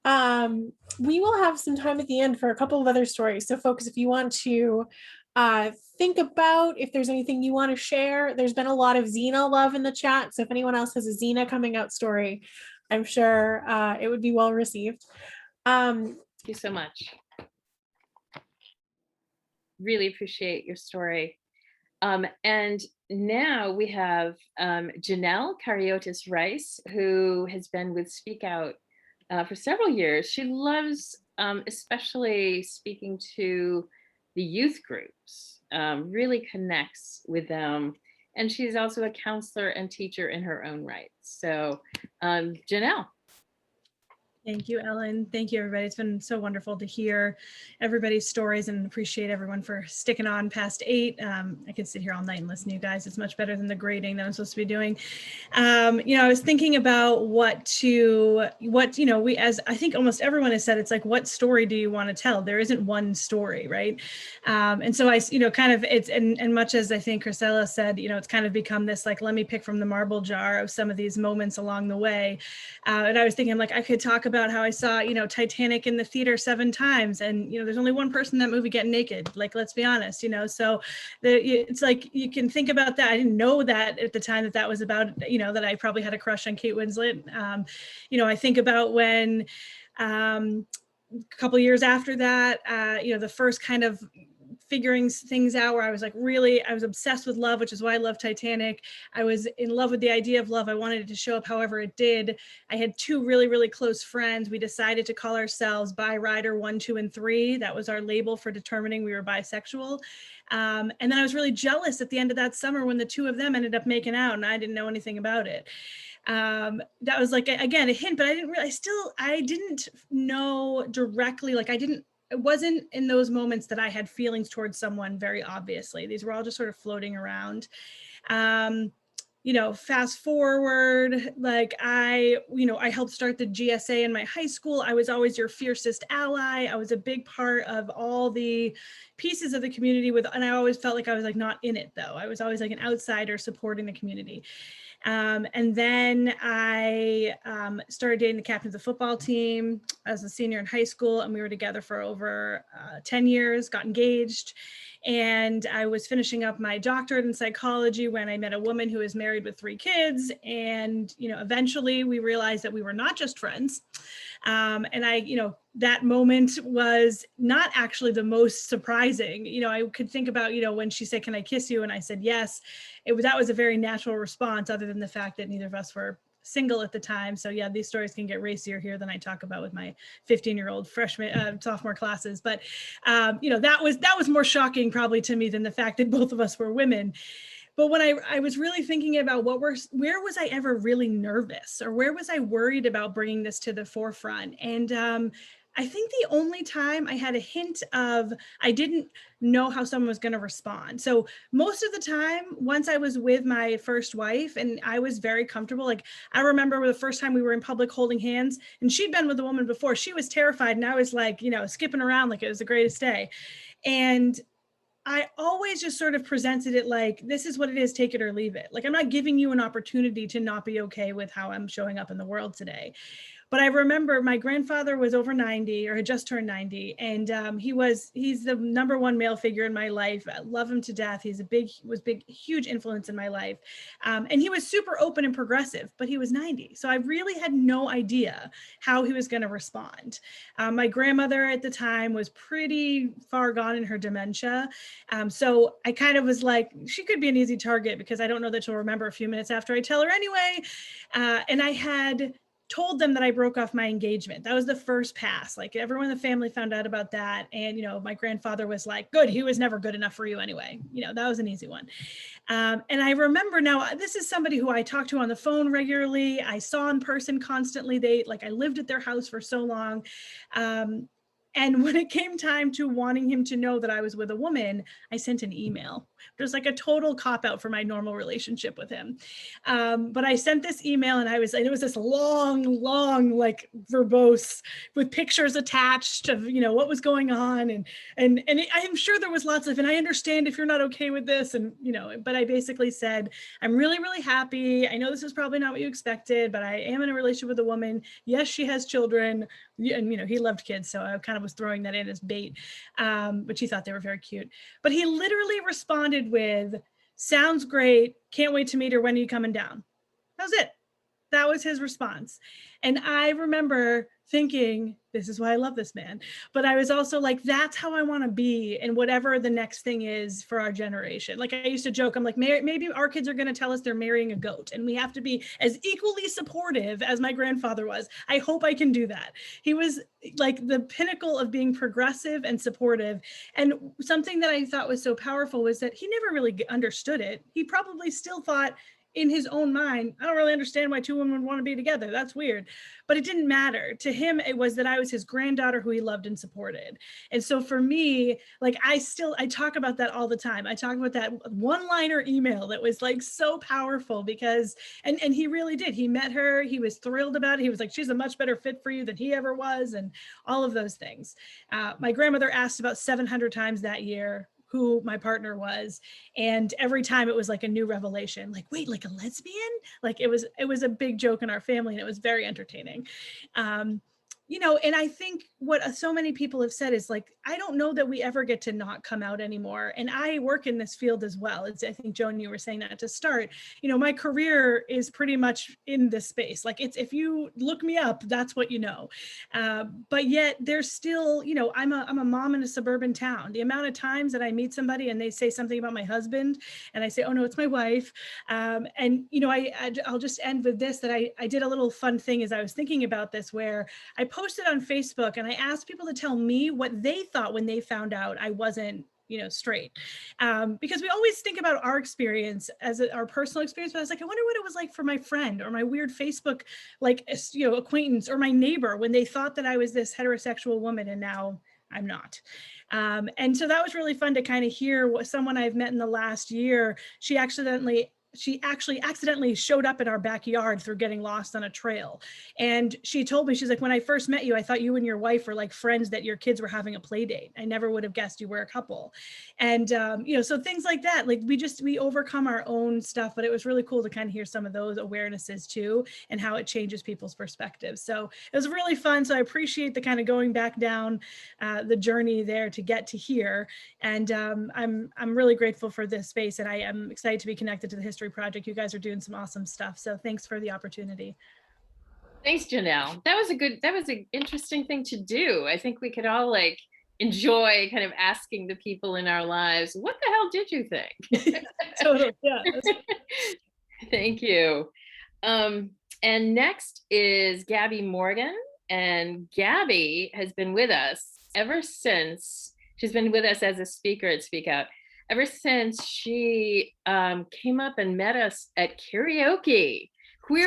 S1: we will have some time at the end for a couple of other stories. So folks, if you want to think about if there's anything you want to share. There's been a lot of Xena love in the chat. So if anyone else has a Xena coming out story, I'm sure it would be well received.
S2: Thank you so much. Really appreciate your story. And now we have Janelle Cariotis Rice, who has been with SpeakOUT for several years. She loves especially speaking to the youth groups, really connects with them. And she's also a counselor and teacher in her own right. So Janelle.
S7: Thank you, Ellen. Thank you, everybody. It's been so wonderful to hear everybody's stories and appreciate everyone for sticking on past 8. I could sit here all night and listen to you guys. It's much better than the grading that I'm supposed to be doing. You know, I was thinking about we, as I think almost everyone has said, it's like, what story do you want to tell? There isn't one story, right? And so and much as I think Chrisella said, you know, it's kind of become this, like, let me pick from the marble jar of some of these moments along the way. And I was thinking, like, I could talk about how I saw, you know, Titanic in the theater 7 times, and, you know, there's only one person in that movie getting naked. Like, let's be honest, you know, so it's like, you can think about that. I didn't know that at the time that was about, you know, that I probably had a crush on Kate Winslet. You know, I think about when a couple of years after that, you know, the first kind of figuring things out where I was like, I was obsessed with love, which is why I love Titanic. I was in love with the idea of love. I wanted it to show up however it did. I had 2 really, really close friends. We decided to call ourselves Bi Rider 1, 2, and 3. That was our label for determining we were bisexual. And then I was really jealous at the end of that summer when the 2 of them ended up making out and I didn't know anything about it. That was, like, again, a hint, but I didn't know directly, like, it wasn't in those moments that I had feelings towards someone very obviously. These were all just sort of floating around. You know, fast forward, like, I helped start the GSA in my high school. I was always your fiercest ally. I was a big part of all the pieces of the community and I always felt like I was, like, not in it though. I was always like an outsider supporting the community. And then I started dating the captain of the football team as a senior in high school, and we were together for over 10 years, got engaged. And I was finishing up my doctorate in psychology when I met a woman who was married with 3 kids. And, you know, eventually we realized that we were not just friends. And that moment was not actually the most surprising. You know, I could think about, you know, when she said, "Can I kiss you?" And I said, yes. That was a very natural response, other than the fact that neither of us were single at the time. So yeah, these stories can get racier here than I talk about with my 15-year-old freshman, sophomore classes. But you know, that was more shocking probably to me than the fact that both of us were women. But when I was really thinking about where was I ever really nervous, or where was I worried about bringing this to the forefront? And I think the only time I had a hint of, I didn't know how someone was going to respond. So most of the time, once I was with my first wife and I was very comfortable, like, I remember the first time we were in public holding hands, and she'd been with a woman before. She was terrified, and I was, like, you know, skipping around like it was the greatest day. And I always just sort of presented it like, this is what it is, take it or leave it. Like, I'm not giving you an opportunity to not be okay with how I'm showing up in the world today. But I remember my grandfather was over 90, or had just turned 90. And he's the #1 male figure in my life. I love him to death. He's huge influence in my life. And he was super open and progressive, but he was 90. So I really had no idea how he was going to respond. My grandmother at the time was pretty far gone in her dementia. So I kind of was like, she could be an easy target because I don't know that she'll remember a few minutes after I tell her anyway. And I had told them that I broke off my engagement. That was the first pass. Like, everyone in the family found out about that. And, you know, my grandfather was like, good, he was never good enough for you anyway. You know, that was an easy one. And I remember now, this is somebody who I talked to on the phone regularly. I saw in person constantly. I lived at their house for so long. And when it came time to wanting him to know that I was with a woman, I sent an email. just like a total cop out for my normal relationship with him. But I sent this email and it was this long, like verbose with pictures attached of, what was going on. And I'm sure there was lots of, and I understand if you're not okay with this, and, but I basically said, I'm really, really happy. I know this is probably not what you expected, but I am in a relationship with a woman. Yes, she has children, and, he loved kids. So I kind of was throwing that in as bait, but she thought they were very cute. But he literally responded with, sounds great. Can't wait to meet her. When are you coming down? That was it. That was his response. And I remember thinking, this is why I love this man. But I was also like, that's how I want to be. And whatever the next thing is for our generation. Like I used to joke, I'm like, maybe our kids are going to tell us they're marrying a goat and we have to be as equally supportive as my grandfather was. I hope I can do that. He was like the pinnacle of being progressive and supportive. And something that I thought was so powerful was that he never really understood it. He probably still thought, in his own mind, I don't really understand why two women would want to be together. That's weird. But it didn't matter. To him, it was that I was his granddaughter who he loved and supported. And so for me, like I talk about that all the time. I talk about that one-liner email that was like so powerful because, and he really did. He met her. He was thrilled about it. He was like, she's a much better fit for you than he ever was. And all of those things. My grandmother asked about 700 times that year who my partner was. And every time it was like a new revelation, like, wait, like a lesbian? Like it was a big joke in our family and it was very entertaining. And I think what so many people have said is like, I don't know that we ever get to not come out anymore. And I work in this field as well. I think, Joan, you were saying that to start, my career is pretty much in this space. Like if you look me up, that's what you know. But yet there's still, I'm a mom in a suburban town. The amount of times that I meet somebody and they say something about my husband and I say, oh no, it's my wife. I'll just end with this, that I did a little fun thing as I was thinking about this, where I posted on Facebook and I asked people to tell me what they thought when they found out I wasn't, straight. Because we always think about our experience as our personal experience, but I was like, I wonder what it was like for my friend or my weird Facebook, acquaintance or my neighbor when they thought that I was this heterosexual woman and now I'm not. And so that was really fun to kind of hear what someone I've met in the last year, she actually accidentally showed up in our backyard through getting lost on a trail. And she told me, she's like, when I first met you, I thought you and your wife were like friends that your kids were having a play date. I never would have guessed you were a couple. And, so things like that, like we overcome our own stuff, but it was really cool to kind of hear some of those awarenesses too, and how it changes people's perspectives. So it was really fun. So I appreciate the kind of going back down the journey there to get to here. And I'm really grateful for this space, and I am excited to be connected to the History Project. You guys are doing some awesome stuff. So thanks for the opportunity.
S2: Thanks, Janelle. That was an interesting thing to do. I think we could all enjoy kind of asking the people in our lives, what the hell did you think?
S7: Totally, yeah.
S2: Thank you. And next is Gabby Morgan. And Gabby has been with us ever since, she's been with us as a speaker at SpeakOUT ever since she came up and met us at Queerioke in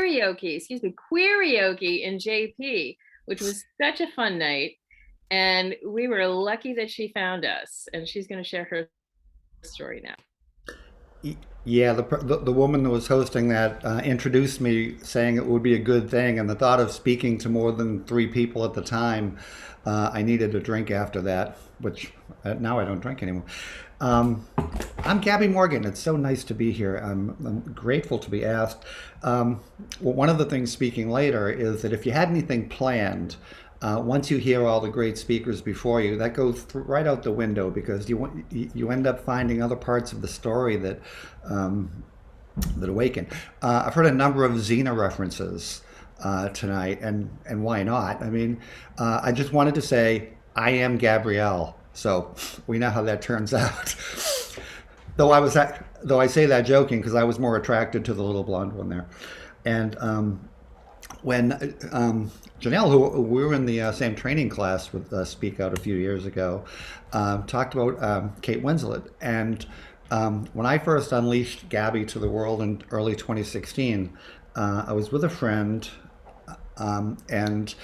S2: JP, which was such a fun night. And we were lucky that she found us, and she's going to share her story now.
S8: Yeah, the woman that was hosting that introduced me saying it would be a good thing, and the thought of speaking to more than 3 people at the time, I needed a drink after that, which now I don't drink anymore. I'm Gabby Morgan. It's so nice to be here. I'm grateful to be asked. Well, one of the things speaking later is that if you had anything planned, once you hear all the great speakers before you, that goes right out the window, because you end up finding other parts of the story that awaken. I've heard a number of Xena references tonight, and why not? I mean, I just wanted to say I am Gabrielle, so we know how that turns out. Though I say that joking, because I was more attracted to the little blonde one there. And when Janelle, who we were in the same training class with SpeakOUT a few years ago, talked about Kate Winslet. And when I first unleashed Gabby to the world in early 2016, I was with a friend and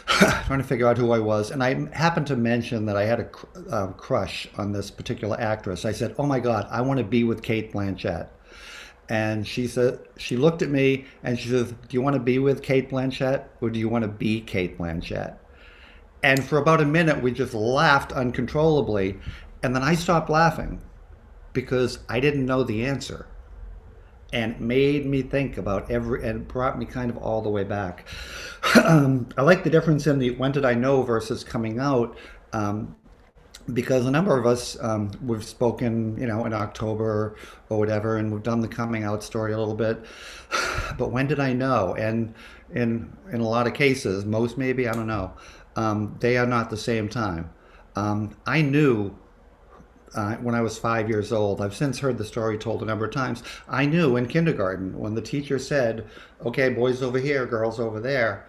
S8: trying to figure out who I was. And I happened to mention that I had a crush on this particular actress. I said, "Oh my God, I want to be with Cate Blanchett." And she said, she looked at me and she says, "Do you want to be with Cate Blanchett or do you want to be Cate Blanchett?" And for about a minute, we just laughed uncontrollably. And then I stopped laughing because I didn't know the answer. And it made me think about and brought me kind of all the way back. I like the difference in the when did I know versus coming out, because a number of us, we've spoken, in October or whatever, and we've done the coming out story a little bit. But when did I know? And in a lot of cases, most maybe, I don't know, they are not the same time. I knew when I was 5 years old. I've since heard the story told a number of times. I knew in kindergarten when the teacher said, "Okay, boys over here, girls over there,"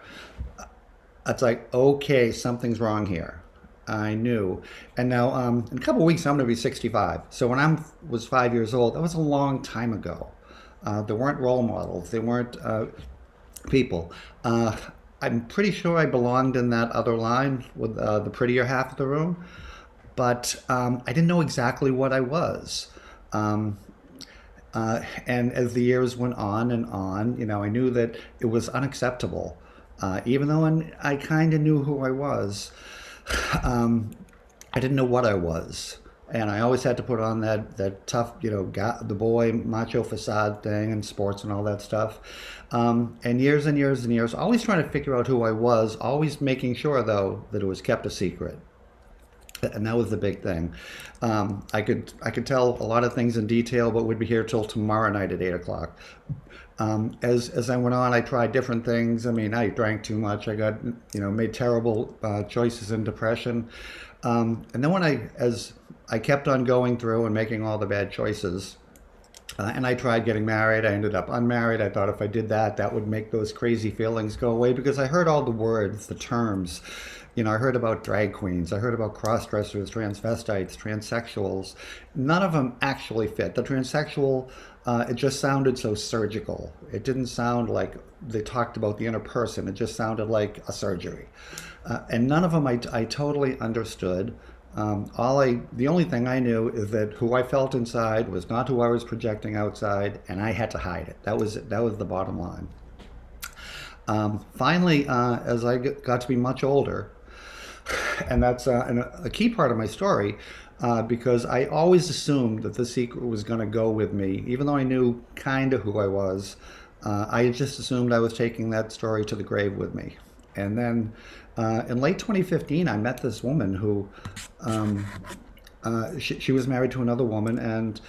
S8: it's like, okay, something's wrong here. I knew. And now, in a couple of weeks, I'm going to be 65. So when I was 5 years old, that was a long time ago. There weren't role models. There weren't people. I'm pretty sure I belonged in that other line with the prettier half of the room, but I didn't know exactly what I was. And as the years went on and on, I knew that it was unacceptable. Even though I kind of knew who I was, I didn't know what I was. And I always had to put on that tough, the boy macho facade thing and sports and all that stuff. And years and years and years, always trying to figure out who I was, always making sure, though, that it was kept a secret. And that was the big thing. I could tell a lot of things in detail, but we'd be here till tomorrow night at 8 o'clock. As I went on, I tried different things. I mean, I drank too much. I got, made terrible choices in depression. And then as I kept on going through and making all the bad choices, and I tried getting married. I ended up unmarried. I thought if I did that, that would make those crazy feelings go away, because I heard all the words, the terms. I heard about drag queens. I heard about cross-dressers, transvestites, transsexuals. None of them actually fit. The transsexual, it just sounded so surgical. It didn't sound like they talked about the inner person. It just sounded like a surgery. And none of them I totally understood. The only thing I knew is that who I felt inside was not who I was projecting outside, and I had to hide it. That was the bottom line. Finally, as I got to be much older, and that's a key part of my story, because I always assumed that the secret was going to go with me, even though I knew kind of who I was. I just assumed I was taking that story to the grave with me. And then in late 2015, I met this woman who, she was married to another woman, and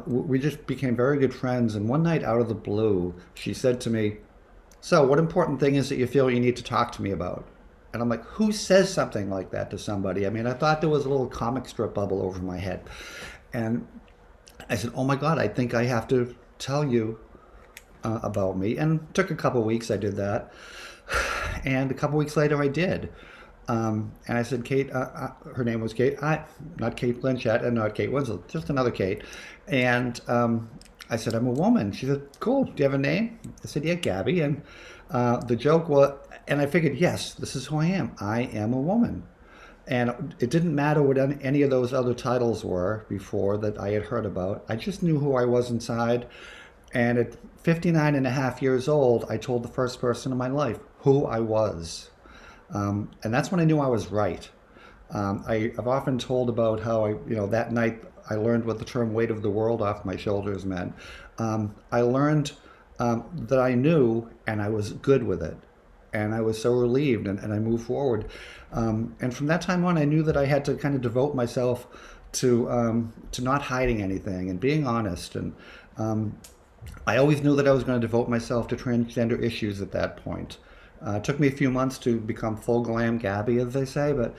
S8: we just became very good friends. And one night out of the blue, she said to me, "So what important thing is that you feel you need to talk to me about?" And I'm like, who says something like that to somebody? I mean, I thought there was a little comic strip bubble over my head. And I said, "Oh my God, I think I have to tell you about me." And it took a couple of weeks, I did that. And a couple of weeks later, I did. And I said, "Kate," her name was Kate, not Cate Blanchett and not Kate Winslet, just another Kate. And I said, "I'm a woman." She said, "Cool, do you have a name?" I said, "Yeah, Gabby." And the joke was, and I figured, yes, this is who I am. I am a woman. And it didn't matter what any of those other titles were before that I had heard about. I just knew who I was inside. And at 59 and a half years old, I told the first person in my life who I was. And that's when I knew I was right. I've often told about how that night I learned what the term weight of the world off my shoulders meant. I learned that I knew, and I was good with it. And I was so relieved, and I moved forward. And from that time on, I knew that I had to kind of devote myself to not hiding anything and being honest. And I always knew that I was going to devote myself to transgender issues at that point. It took me a few months to become full glam Gabby, as they say, but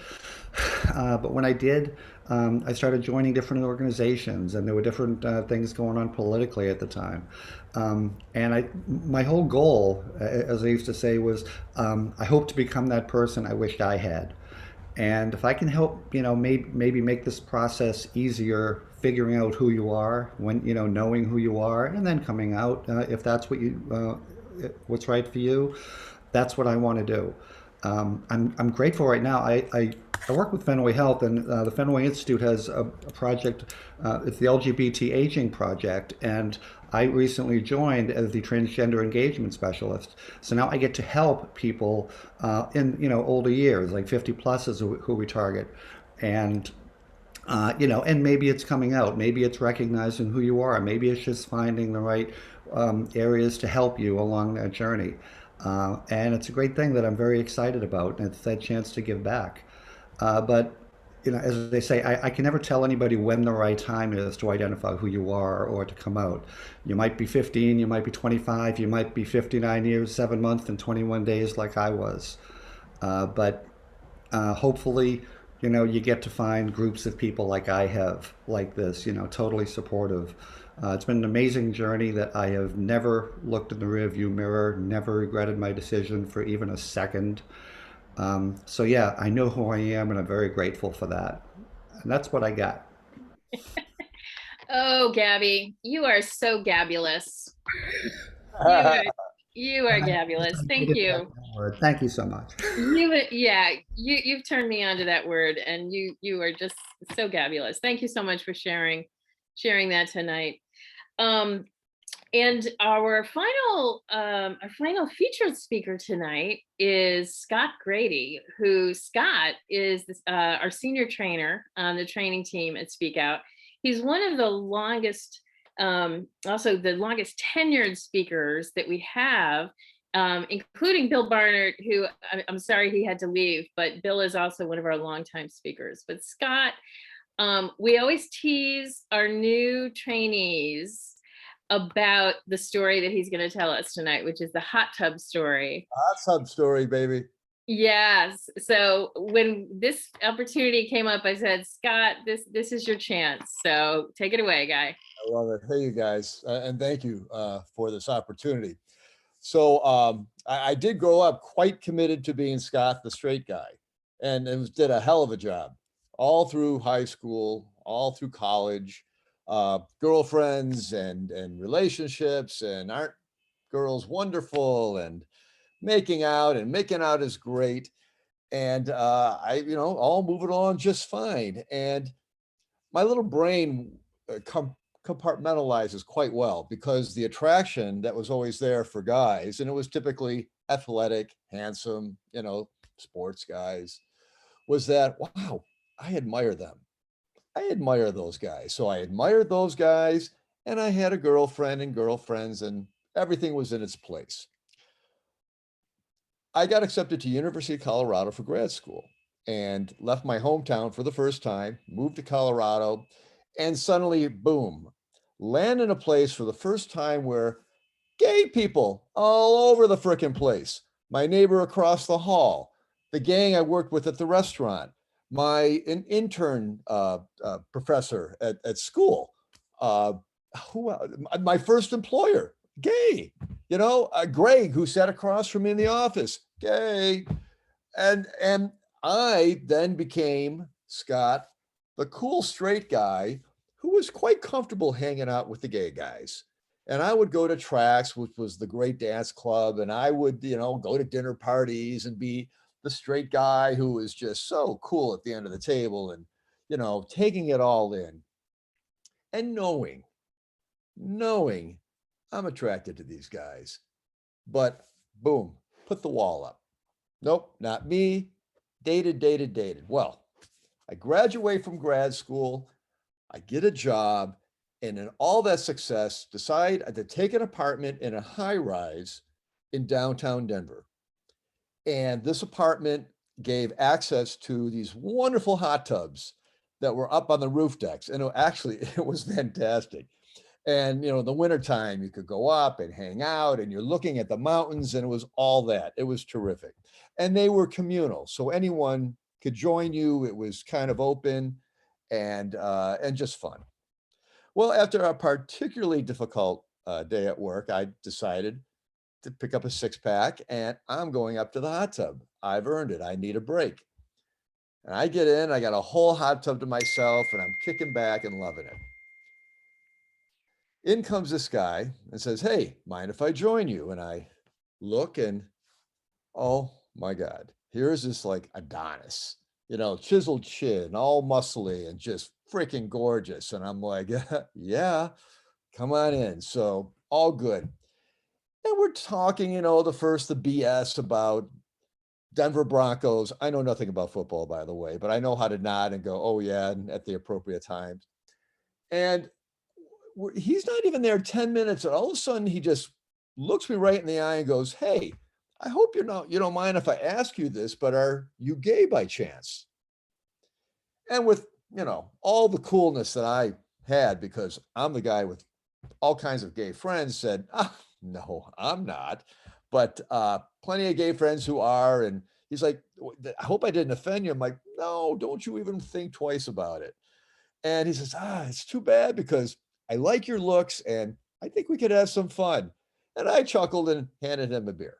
S8: when I did, I started joining different organizations, and there were different things going on politically at the time. And my whole goal, as I used to say, was I hope to become that person I wished I had. And if I can help, maybe make this process easier, figuring out who you are, when knowing who you are, and then coming out if that's what's right for you. that's what I want to do. I'm grateful right now. I work with Fenway Health, and the Fenway Institute has a project. It's the LGBT Aging Project, and I recently joined as the transgender engagement specialist. So now I get to help people in older years, like 50 plus is who we target, and and maybe it's coming out, maybe it's recognizing who you are, maybe it's just finding the right areas to help you along that journey. And it's a great thing that I'm very excited about, and it's that chance to give back. But as they say, I can never tell anybody when the right time is to identify who you are or to come out. You might be 15, you might be 25, you might be 59 years, 7 months, and 21 days like I was. But hopefully, you get to find groups of people like I have, like this, totally supportive. It's been an amazing journey that I have never looked in the rearview mirror, never regretted my decision for even a second. So yeah, I know who I am, and I'm very grateful for that. And that's what I got.
S2: Oh, Gabby, you are so gabulous. You are gabulous. Thank you.
S8: Thank you so much.
S2: You've turned me on to that word, and you are just so gabulous. Thank you so much for sharing that tonight. And our final featured speaker tonight is Scott Grady, who Scott is our senior trainer on the training team at SpeakOUT. He's one of the longest, also the longest tenured speakers that we have, including Bill Barnard, who I'm sorry he had to leave, but Bill is also one of our longtime speakers. But Scott, we always tease our new trainees about the story that he's going to tell us tonight, which is the hot tub story.
S9: Hot tub story, baby.
S2: Yes. So when this opportunity came up, I said, Scott, this is your chance. So take it away, guy.
S9: I love it. Hey, you guys, and thank you for this opportunity. So I did grow up quite committed to being Scott, the straight guy, and did a hell of a job all through high school, all through college. Girlfriends and relationships, and aren't girls wonderful, and making out is great, and I all moving on just fine, and my little brain compartmentalizes quite well, because the attraction that was always there for guys, and it was typically athletic, handsome, sports guys, was that, wow, I admire them. I admire those guys. So I admired those guys, and I had a girlfriend and girlfriends, and everything was in its place. I got accepted to University of Colorado for grad school, and left my hometown for the first time, moved to Colorado, and suddenly, boom, land in a place for the first time where gay people all over the frickin' place. My neighbor across the hall, the gang I worked with at the restaurant, my intern professor at school, my first employer, gay, Greg, who sat across from me in the office, gay. And I then became, Scott, the cool straight guy who was quite comfortable hanging out with the gay guys. And I would go to Trax, which was the great dance club, and I would, go to dinner parties and be the straight guy who was just so cool at the end of the table, and, taking it all in, and knowing I'm attracted to these guys. But boom, put the wall up. Nope, not me. Dated. Well, I graduate from grad school, I get a job, and in all that success, decide to take an apartment in a high rise in downtown Denver. And this apartment gave access to these wonderful hot tubs that were up on the roof decks. And it was fantastic. And, in the wintertime, you could go up and hang out, and you're looking at the mountains, and it was all that. It was terrific. And they were communal, so anyone could join you. It was kind of open and just fun. Well, after a particularly difficult day at work, I decided to pick up a 6-pack, and I'm going up to the hot tub. I've earned it. I need a break. And I get in, I got a whole hot tub to myself, and I'm kicking back and loving it. In comes this guy and says, hey, mind if I join you? And I look, and Oh my God. Here's this like Adonis, you know, chiseled chin, all muscly and just freaking gorgeous. And I'm like, yeah, come on in. So all good. And we're talking, you know, the BS about Denver Broncos. I know nothing about football, by the way, but I know how to nod and go, oh yeah, and at the appropriate times. And he's not even there 10 minutes. And all of a sudden he just looks me right in the eye and goes, hey, I hope you don't mind if I ask you this, but are you gay by chance? And with, you know, all the coolness that I had, because I'm the guy with all kinds of gay friends, said, no, I'm not. But plenty of gay friends who are. And he's like, I hope I didn't offend you. I'm like, no, don't you even think twice about it. And he says, it's too bad because I like your looks and I think we could have some fun. And I chuckled and handed him a beer.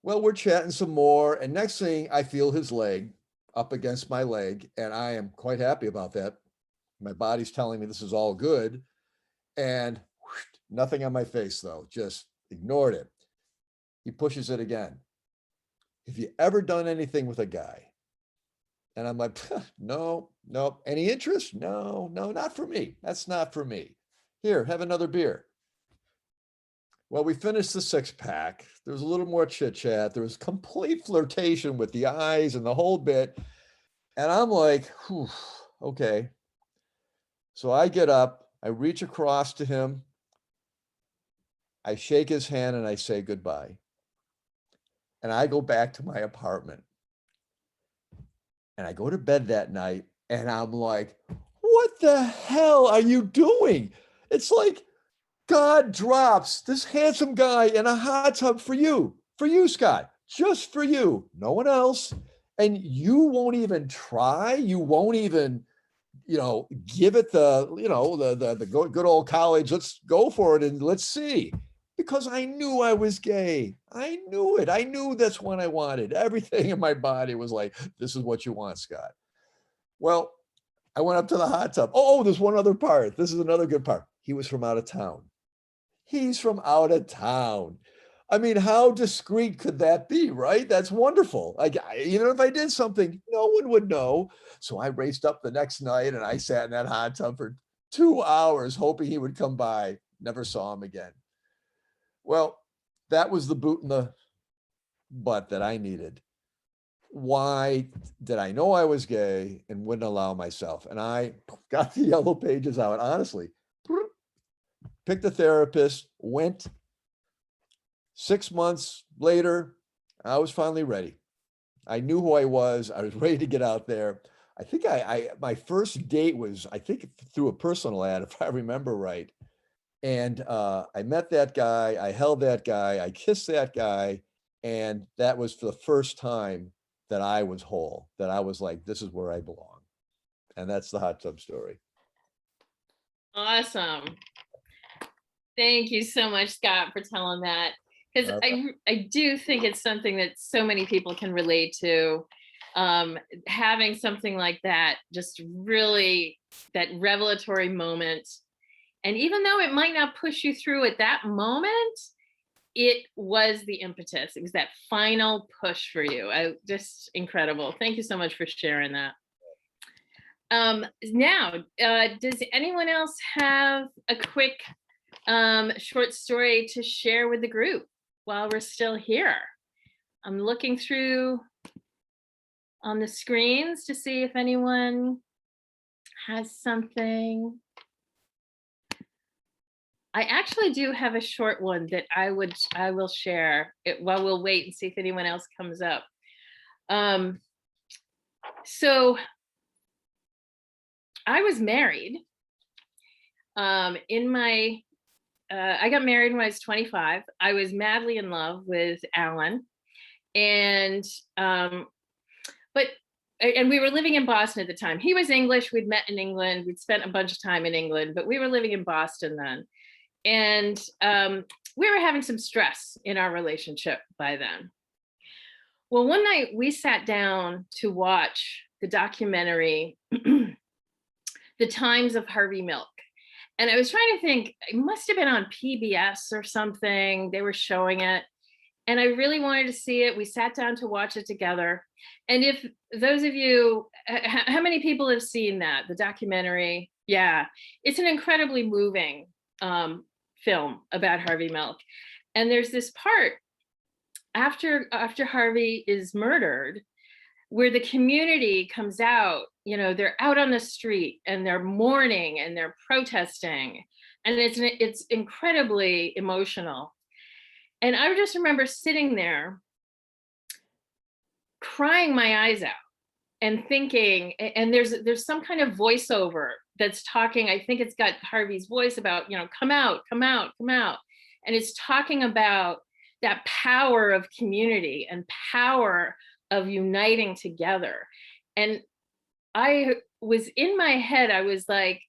S9: Well, we're chatting some more. And next thing I feel his leg up against my leg. And I am quite happy about that. My body's telling me this is all good. And whoosh, nothing on my face though, just ignored it. He pushes it again. Have you ever done anything with a guy? And I'm like, no. Any interest? No, not for me. That's not for me. Here, have another beer. Well, we finished the 6-pack. There was a little more chit chat. There was complete flirtation with the eyes and the whole bit. And I'm like, okay. So I get up, I reach across to him. I shake his hand and I say goodbye. And I go back to my apartment. And I go to bed that night and I'm like, what the hell are you doing? It's like God drops this handsome guy in a hot tub for you, Scott, just for you, no one else. And you won't even try. You won't even, give it the good old college. Let's go for it and let's see. Because I knew I was gay. I knew it. I knew that's what I wanted. Everything in my body was like, this is what you want, Scott. Well, I went up to the hot tub. Oh, there's one other part. This is another good part. He was from out of town. He's from out of town. I mean, how discreet could that be, right? That's wonderful. Like, if I did something, no one would know. So I raced up the next night and I sat in that hot tub for 2 hours, hoping he would come by. Never saw him again. Well, that was the boot in the butt that I needed. Why did I know I was gay and wouldn't allow myself? And I got the yellow pages out, honestly. Picked a therapist, went. 6 months later, I was finally ready. I knew who I was. I was ready to get out there. I think my first date was, through a personal ad, if I remember right. And I met that guy, I held that guy, I kissed that guy. And that was for the first time that I was whole, that I was like, this is where I belong. And that's the hot tub story.
S2: Awesome. Thank you so much, Scott, for telling that. Because I do think it's something that so many people can relate to. Having something like that, just really that revelatory moment. And even though it might not push you through at that moment, it was the impetus. It was that final push for you. Just incredible. Thank you so much for sharing that. Now, does anyone else have a quick short story to share with the group while we're still here? I'm looking through on the screens to see if anyone has something. I actually do have a short one that I will share it while we'll wait and see if anyone else comes up. So I was married I got married when I was 25. I was madly in love with Alan, and we were living in Boston at the time. He was English. We'd met in England. We'd spent a bunch of time in England, but we were living in Boston then. And we were having some stress in our relationship by then. Well, one night we sat down to watch the documentary, The Times of Harvey Milk. And I was trying to think, it must have been on PBS or something. They were showing it. And I really wanted to see it. We sat down to watch it together. And if those of you, how many people have seen that, the documentary? Yeah, it's an incredibly moving film about Harvey Milk. And there's this part after Harvey is murdered, where the community comes out, they're out on the street and they're mourning and they're protesting. And it's incredibly emotional. And I just remember sitting there crying my eyes out and thinking, and there's some kind of voiceover that's talking, I think it's got Harvey's voice about, come out, come out, come out. And it's talking about that power of community and power of uniting together. And I was in my head, I was like,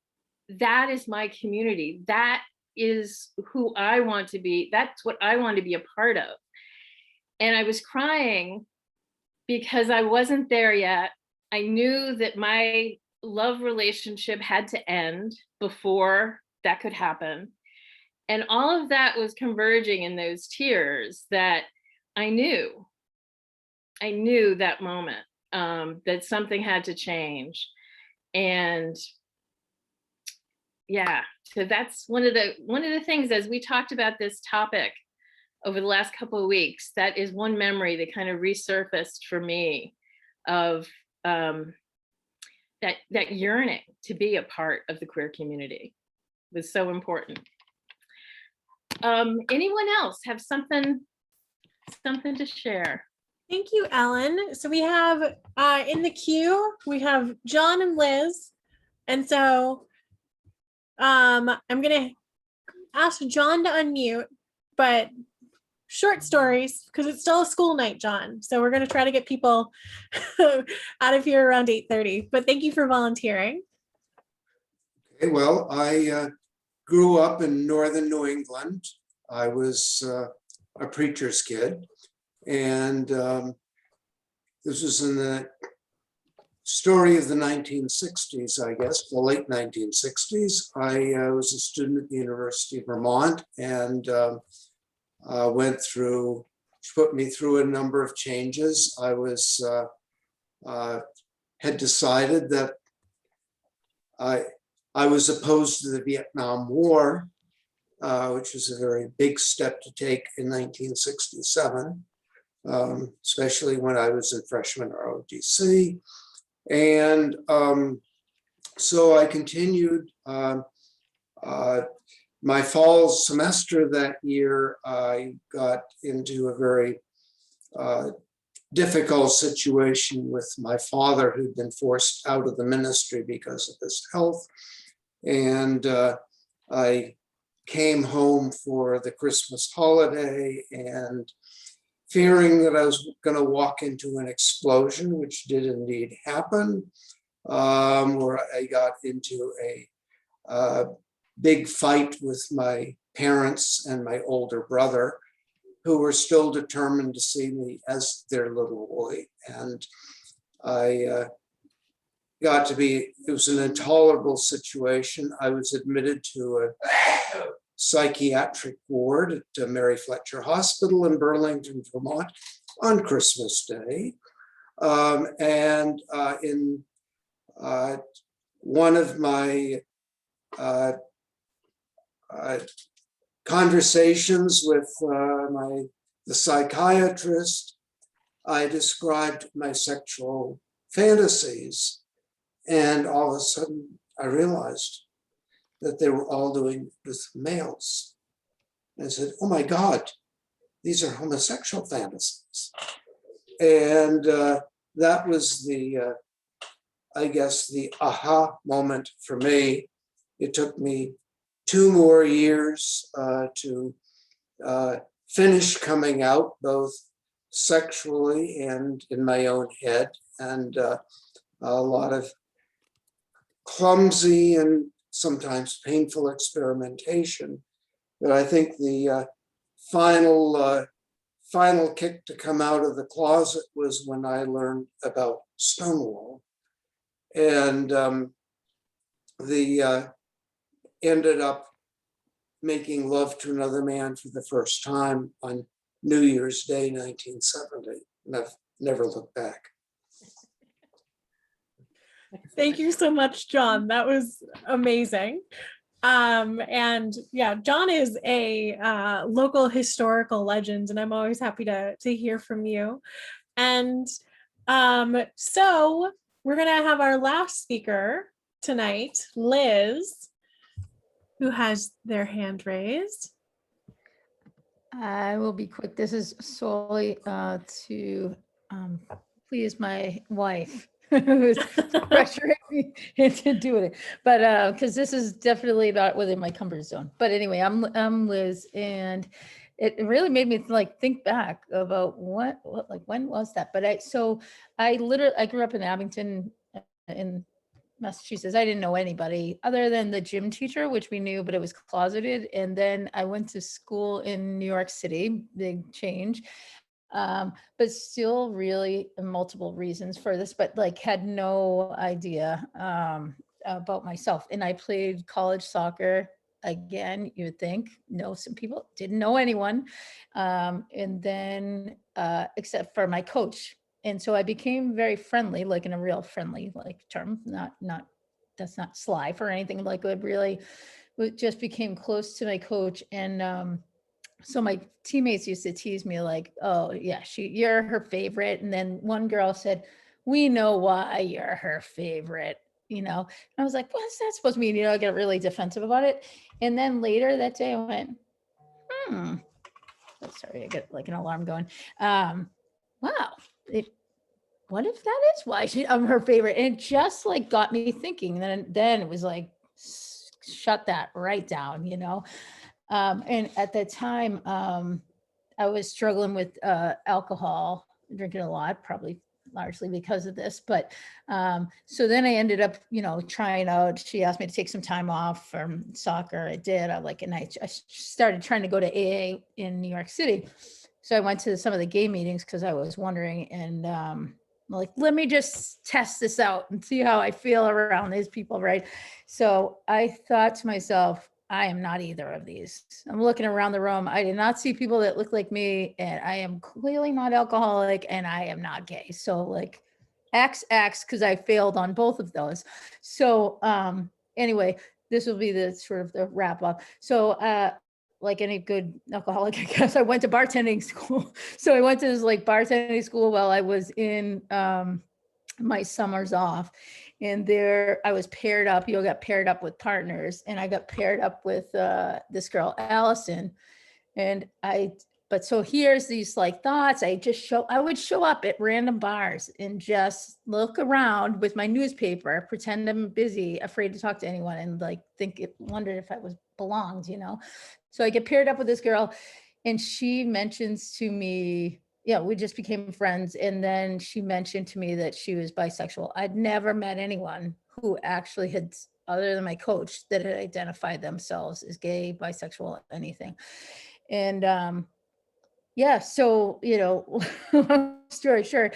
S2: that is my community. That is who I want to be. That's what I want to be a part of. And I was crying because I wasn't there yet. I knew that my love relationship had to end before that could happen. And all of that was converging in those tears that I knew that moment, that something had to change. And yeah, so that's one of the things, as we talked about this topic over the last couple of weeks, that is one memory that kind of resurfaced for me of that yearning to be a part of the queer community was so important. Anyone else have something to share?
S1: Thank you, Ellen. So we have in the queue, we have John and Liz. And so I'm going to ask John to unmute, but short stories, because it's still a school night, John. So we're going to try to get people out of here around 8:30. But thank you for volunteering.
S10: Okay, well, I grew up in northern New England. I was a preacher's kid. And this was in the story of the 1960s, I guess, the late 1960s. I was a student at the University of Vermont and put me through a number of changes. I was had decided that I was opposed to the Vietnam War, which was a very big step to take in 1967. Especially when I was in freshman ROTC. And so I continued my fall semester that year. I got into a very difficult situation with my father, who'd been forced out of the ministry because of his health. And I came home for the Christmas holiday and fearing that I was going to walk into an explosion, which did indeed happen, where I got into a big fight with my parents and my older brother, who were still determined to see me as their little boy. And I got to be, it was an intolerable situation. I was admitted to a psychiatric ward at Mary Fletcher Hospital in Burlington, Vermont on Christmas Day. And in one of my conversations with the psychiatrist, I described my sexual fantasies. And all of a sudden I realized that they were all doing with males. And I said, oh my God, these are homosexual fantasies. And that was the, I guess, the aha moment for me. It took me 2 more years to finish coming out, both sexually and in my own head, and a lot of clumsy and sometimes painful experimentation. But I think the final kick to come out of the closet was when I learned about Stonewall, and ended up making love to another man for the first time on New Year's Day, 1970. And I've never looked back.
S1: Thank you so much, John. That was amazing. And yeah, John is a local historical legend, and I'm always happy to hear from you. And so we're gonna have our last speaker tonight, Liz, who has their hand raised.
S11: I will be quick. This is solely to please my wife, who's pressuring me into doing it. But because this is definitely not within my comfort zone. But anyway, I'm Liz, and it really made me like think back about what like when was that? But I grew up in Abington in Massachusetts. I didn't know anybody other than the gym teacher, which we knew, but it was closeted. And then I went to school in New York City, big change. But still really multiple reasons for this, but like had no idea about myself. And I played college soccer. Again, you would think, know some people, didn't know anyone. And then except for my coach. And so I became very friendly, like in a real friendly like term, not that's not sly for anything, like it really just became close to my coach. And so my teammates used to tease me like, oh yeah, you're her favorite. And then one girl said, we know why you're her favorite, you know? And I was like, what's that supposed to mean? You know, I get really defensive about it. And then later that day I went, oh, sorry, I got like an alarm going. Wow, what if that is why I'm her favorite? And it just like got me thinking. Then it was like, shut that right down, you know? And at that time, I was struggling with alcohol, drinking a lot, probably largely because of this. But so then I ended up, you know, trying out. She asked me to take some time off from soccer. I did. I started trying to go to AA in New York City. So I went to some of the gay meetings because I was wondering, and like, let me just test this out and see how I feel around these people, right? So I thought to myself, I am not either of these. I'm looking around the room. I did not see people that look like me, and I am clearly not alcoholic, and I am not gay. So like X, because I failed on both of those. So anyway, this will be the sort of the wrap up. So like any good alcoholic, I guess, I went to bartending school. So I went to this like bartending school while I was in my summers off. And there I was paired up, you got paired up with partners, and I got paired up with this girl, Allison. But so here's these like thoughts. I would show up at random bars and just look around with my newspaper, pretend I'm busy, afraid to talk to anyone, and like wondered if I belonged, you know? So I get paired up with this girl, and she mentions to me, yeah, we just became friends. And then she mentioned to me that she was bisexual. I'd never met anyone who actually had, other than my coach, that had identified themselves as gay, bisexual, anything. And yeah, so, you know, story short.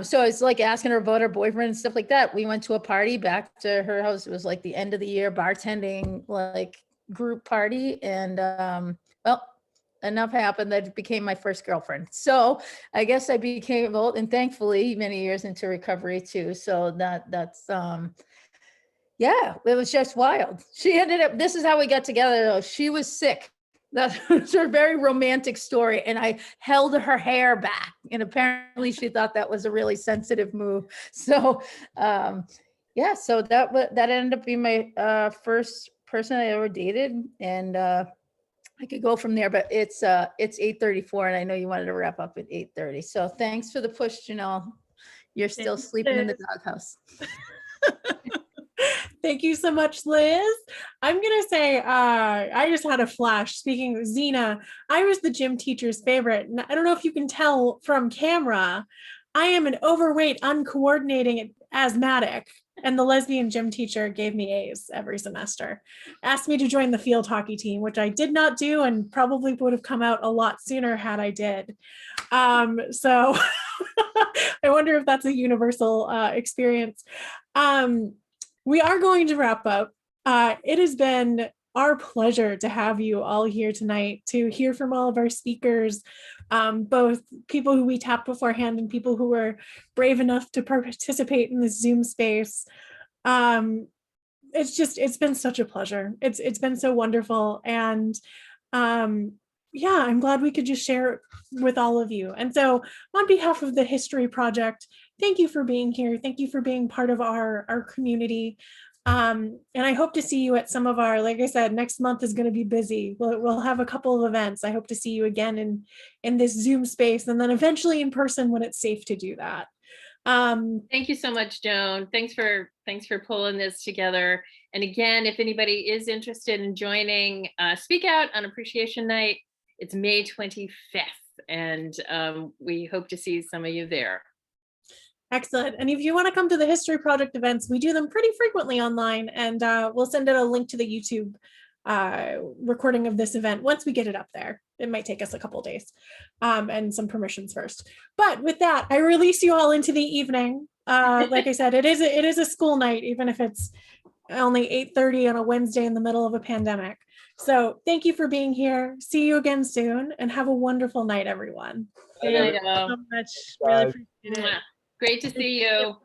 S11: So I was like asking her about her boyfriend and stuff like that. We went to a party back to her house. It was like the end of the year bartending, like group party. And well, enough happened that it became my first girlfriend. So I guess I became, well, and thankfully many years into recovery too. So that's yeah, it was just wild. She ended up, this is how we got together though. She was sick. That's a very romantic story. And I held her hair back, and apparently she thought that was a really sensitive move. So yeah, so that ended up being my first person I ever dated. And I could go from there, but it's 8:34, and I know you wanted to wrap up at 8:30. So thanks for the push, Janelle. You're still sleeping in the doghouse.
S1: Thank you so much, Liz. I'm going to say, I just had a flash. Speaking of Xena, I was the gym teacher's favorite. And I don't know if you can tell from camera, I am an overweight, uncoordinating asthmatic. And the lesbian gym teacher gave me A's every semester. Asked me to join the field hockey team, which I did not do and probably would have come out a lot sooner had I did. So I wonder if that's a universal experience. We are going to wrap up. It has been our pleasure to have you all here tonight to hear from all of our speakers, both people who we tapped beforehand and people who were brave enough to participate in this Zoom space. It's been such a pleasure. It's been so wonderful. And yeah, I'm glad we could just share it with all of you. And so on behalf of the History Project, thank you for being here. Thank you for being part of our community. And I hope to see you at some of our, like I said, next month is going to be busy. We'll have a couple of events. I hope to see you again in this Zoom space, and then eventually in person when it's safe to do that.
S2: Thank you so much, Joan. Thanks for pulling this together. And again, if anybody is interested in joining Speak Out on Appreciation Night, it's May 25th, and we hope to see some of you there.
S1: Excellent. And if you want to come to the History Project events, we do them pretty frequently online, and we'll send out a link to the YouTube recording of this event once we get it up there. It might take us a couple days and some permissions first. But with that, I release you all into the evening. Like I said, it is a school night, even if it's only 8:30 on a Wednesday in the middle of a pandemic. So thank you for being here. See you again soon, and have a wonderful night, everyone.
S2: Good night,
S7: So much. Really appreciate it.
S2: Great to see you.